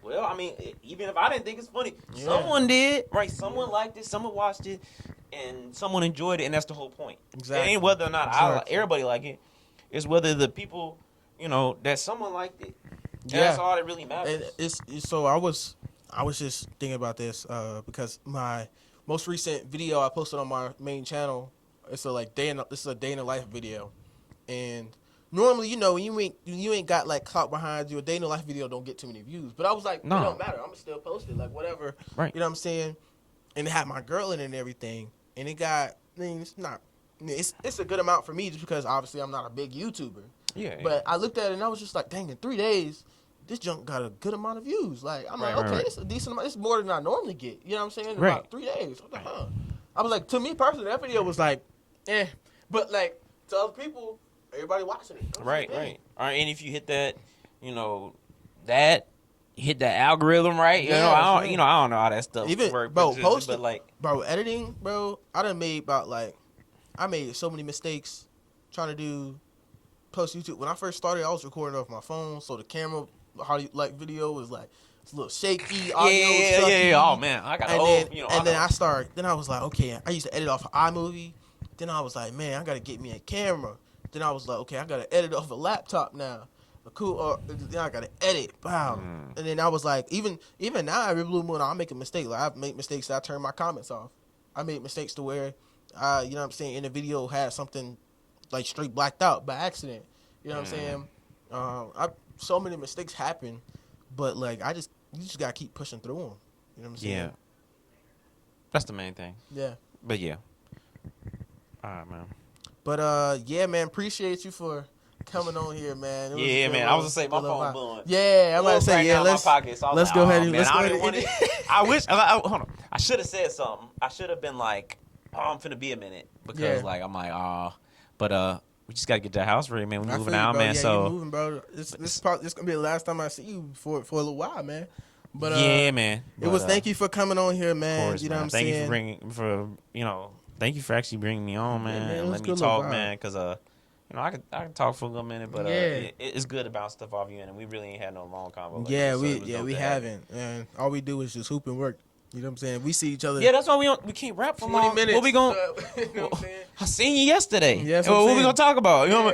well, I mean, even if I didn't think it's funny, someone did, right? Someone liked it, someone watched it, and someone enjoyed it, and that's the whole point. Exactly. It ain't whether or not everybody like it. It's whether the people, you know, that someone liked it. That's all that really matters. And so I was just thinking about this because my most recent video I posted on my main channel, it's a day in the life video, and normally, you know, you ain't got like clout behind you. A day in the life video don't get too many views. But I was like, no. It don't matter. I'm still post it, like whatever. Right. You know what I'm saying? And it had my girl in it and everything. And it got, I mean, it's a good amount for me just because obviously I'm not a big YouTuber. Yeah. But I looked at it and I was just like, dang, in 3 days, this junk got a good amount of views. Like, I'm okay, it's a decent amount. It's more than I normally get. You know what I'm saying? In about 3 days. What the hell? I was like, to me personally, that video was like, eh. But like, to other people, everybody watching it. Right. All right, and if you hit that, you know, hit that algorithm right, I don't know how that stuff works. Bro, editing, bro, I made so many mistakes trying to post YouTube. When I first started, I was recording off my phone, so the camera, video was like, it's a little shaky, audio yeah. Oh man, I got then I was like, okay, I used to edit off of iMovie. Then I was like, man, I gotta get me a camera. Then I was like, okay, I gotta edit off a laptop now. Then I gotta edit. Wow. And then I was like, even now, every blue moon, I'll make a mistake. Like I make mistakes that I turn my comments off. I made mistakes to where, you know what I'm saying, in the video had something like straight blacked out by accident. You know what I'm saying? So many mistakes happen, but like you just gotta keep pushing through them. You know what I'm saying? Yeah. That's the main thing. Yeah. But yeah. All right, man. But yeah, man, appreciate you for coming on here, man. Yeah, man. I was gonna say my phone blowing. Yeah, I'm about to say let's go ahead and I wish. Hold on. I should have said something. I should have been like, "Oh, I'm finna be a minute," because I'm like, "Oh," but we just gotta get that house ready, man. We're moving out, man. So moving, bro. This gonna be the last time I see you for a little while, man. But yeah, man. It was thank you for coming on here, man. Course, you know what I'm saying? Thank you for actually bringing me on, man. Yeah, and let me talk, man, because I can talk for a little minute, but it's good about stuff off you, and we really ain't had no long convo. We haven't, and all we do is just hoop and work. You know what I'm saying? We see each other. Yeah, that's why we can't rap for 20 minutes. What we going? You know what I'm saying? I seen you yesterday. Yes, what we gonna talk about? You know.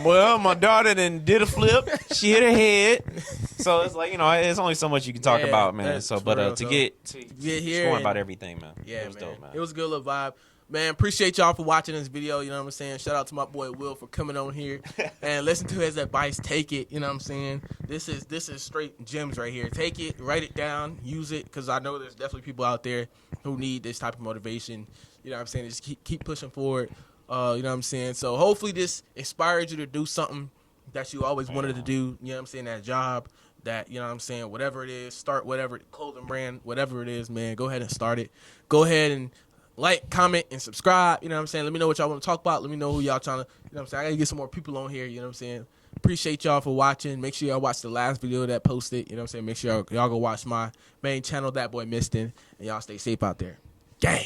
Well, my daughter then did a flip. She hit her head. So it's like, it's only so much you can talk about, man. So, but to get here, going about everything, man. Yeah, it was dope, man. It was a good little vibe. Man, appreciate y'all for watching this video. You know what I'm saying? Shout out to my boy Will for coming on here and listen to his advice. Take it. You know what I'm saying? This is straight gems right here. Take it, write it down, use it, because I know there's definitely people out there who need this type of motivation. You know what I'm saying? Just keep pushing forward. You know what I'm saying? So hopefully this inspired you to do something that you always wanted to do. You know what I'm saying? That job, that, you know what I'm saying, whatever it is, start whatever, clothing brand, whatever it is, man, go ahead and start it. Go ahead and like, comment, and subscribe. You know what I'm saying? Let me know what y'all want to talk about. Let me know who y'all trying to, you know what I'm saying? I got to get some more people on here. You know what I'm saying? Appreciate y'all for watching. Make sure y'all watch the last video that posted. You know what I'm saying? Make sure y'all go watch my main channel, That Boy Miston. And y'all stay safe out there. Gang.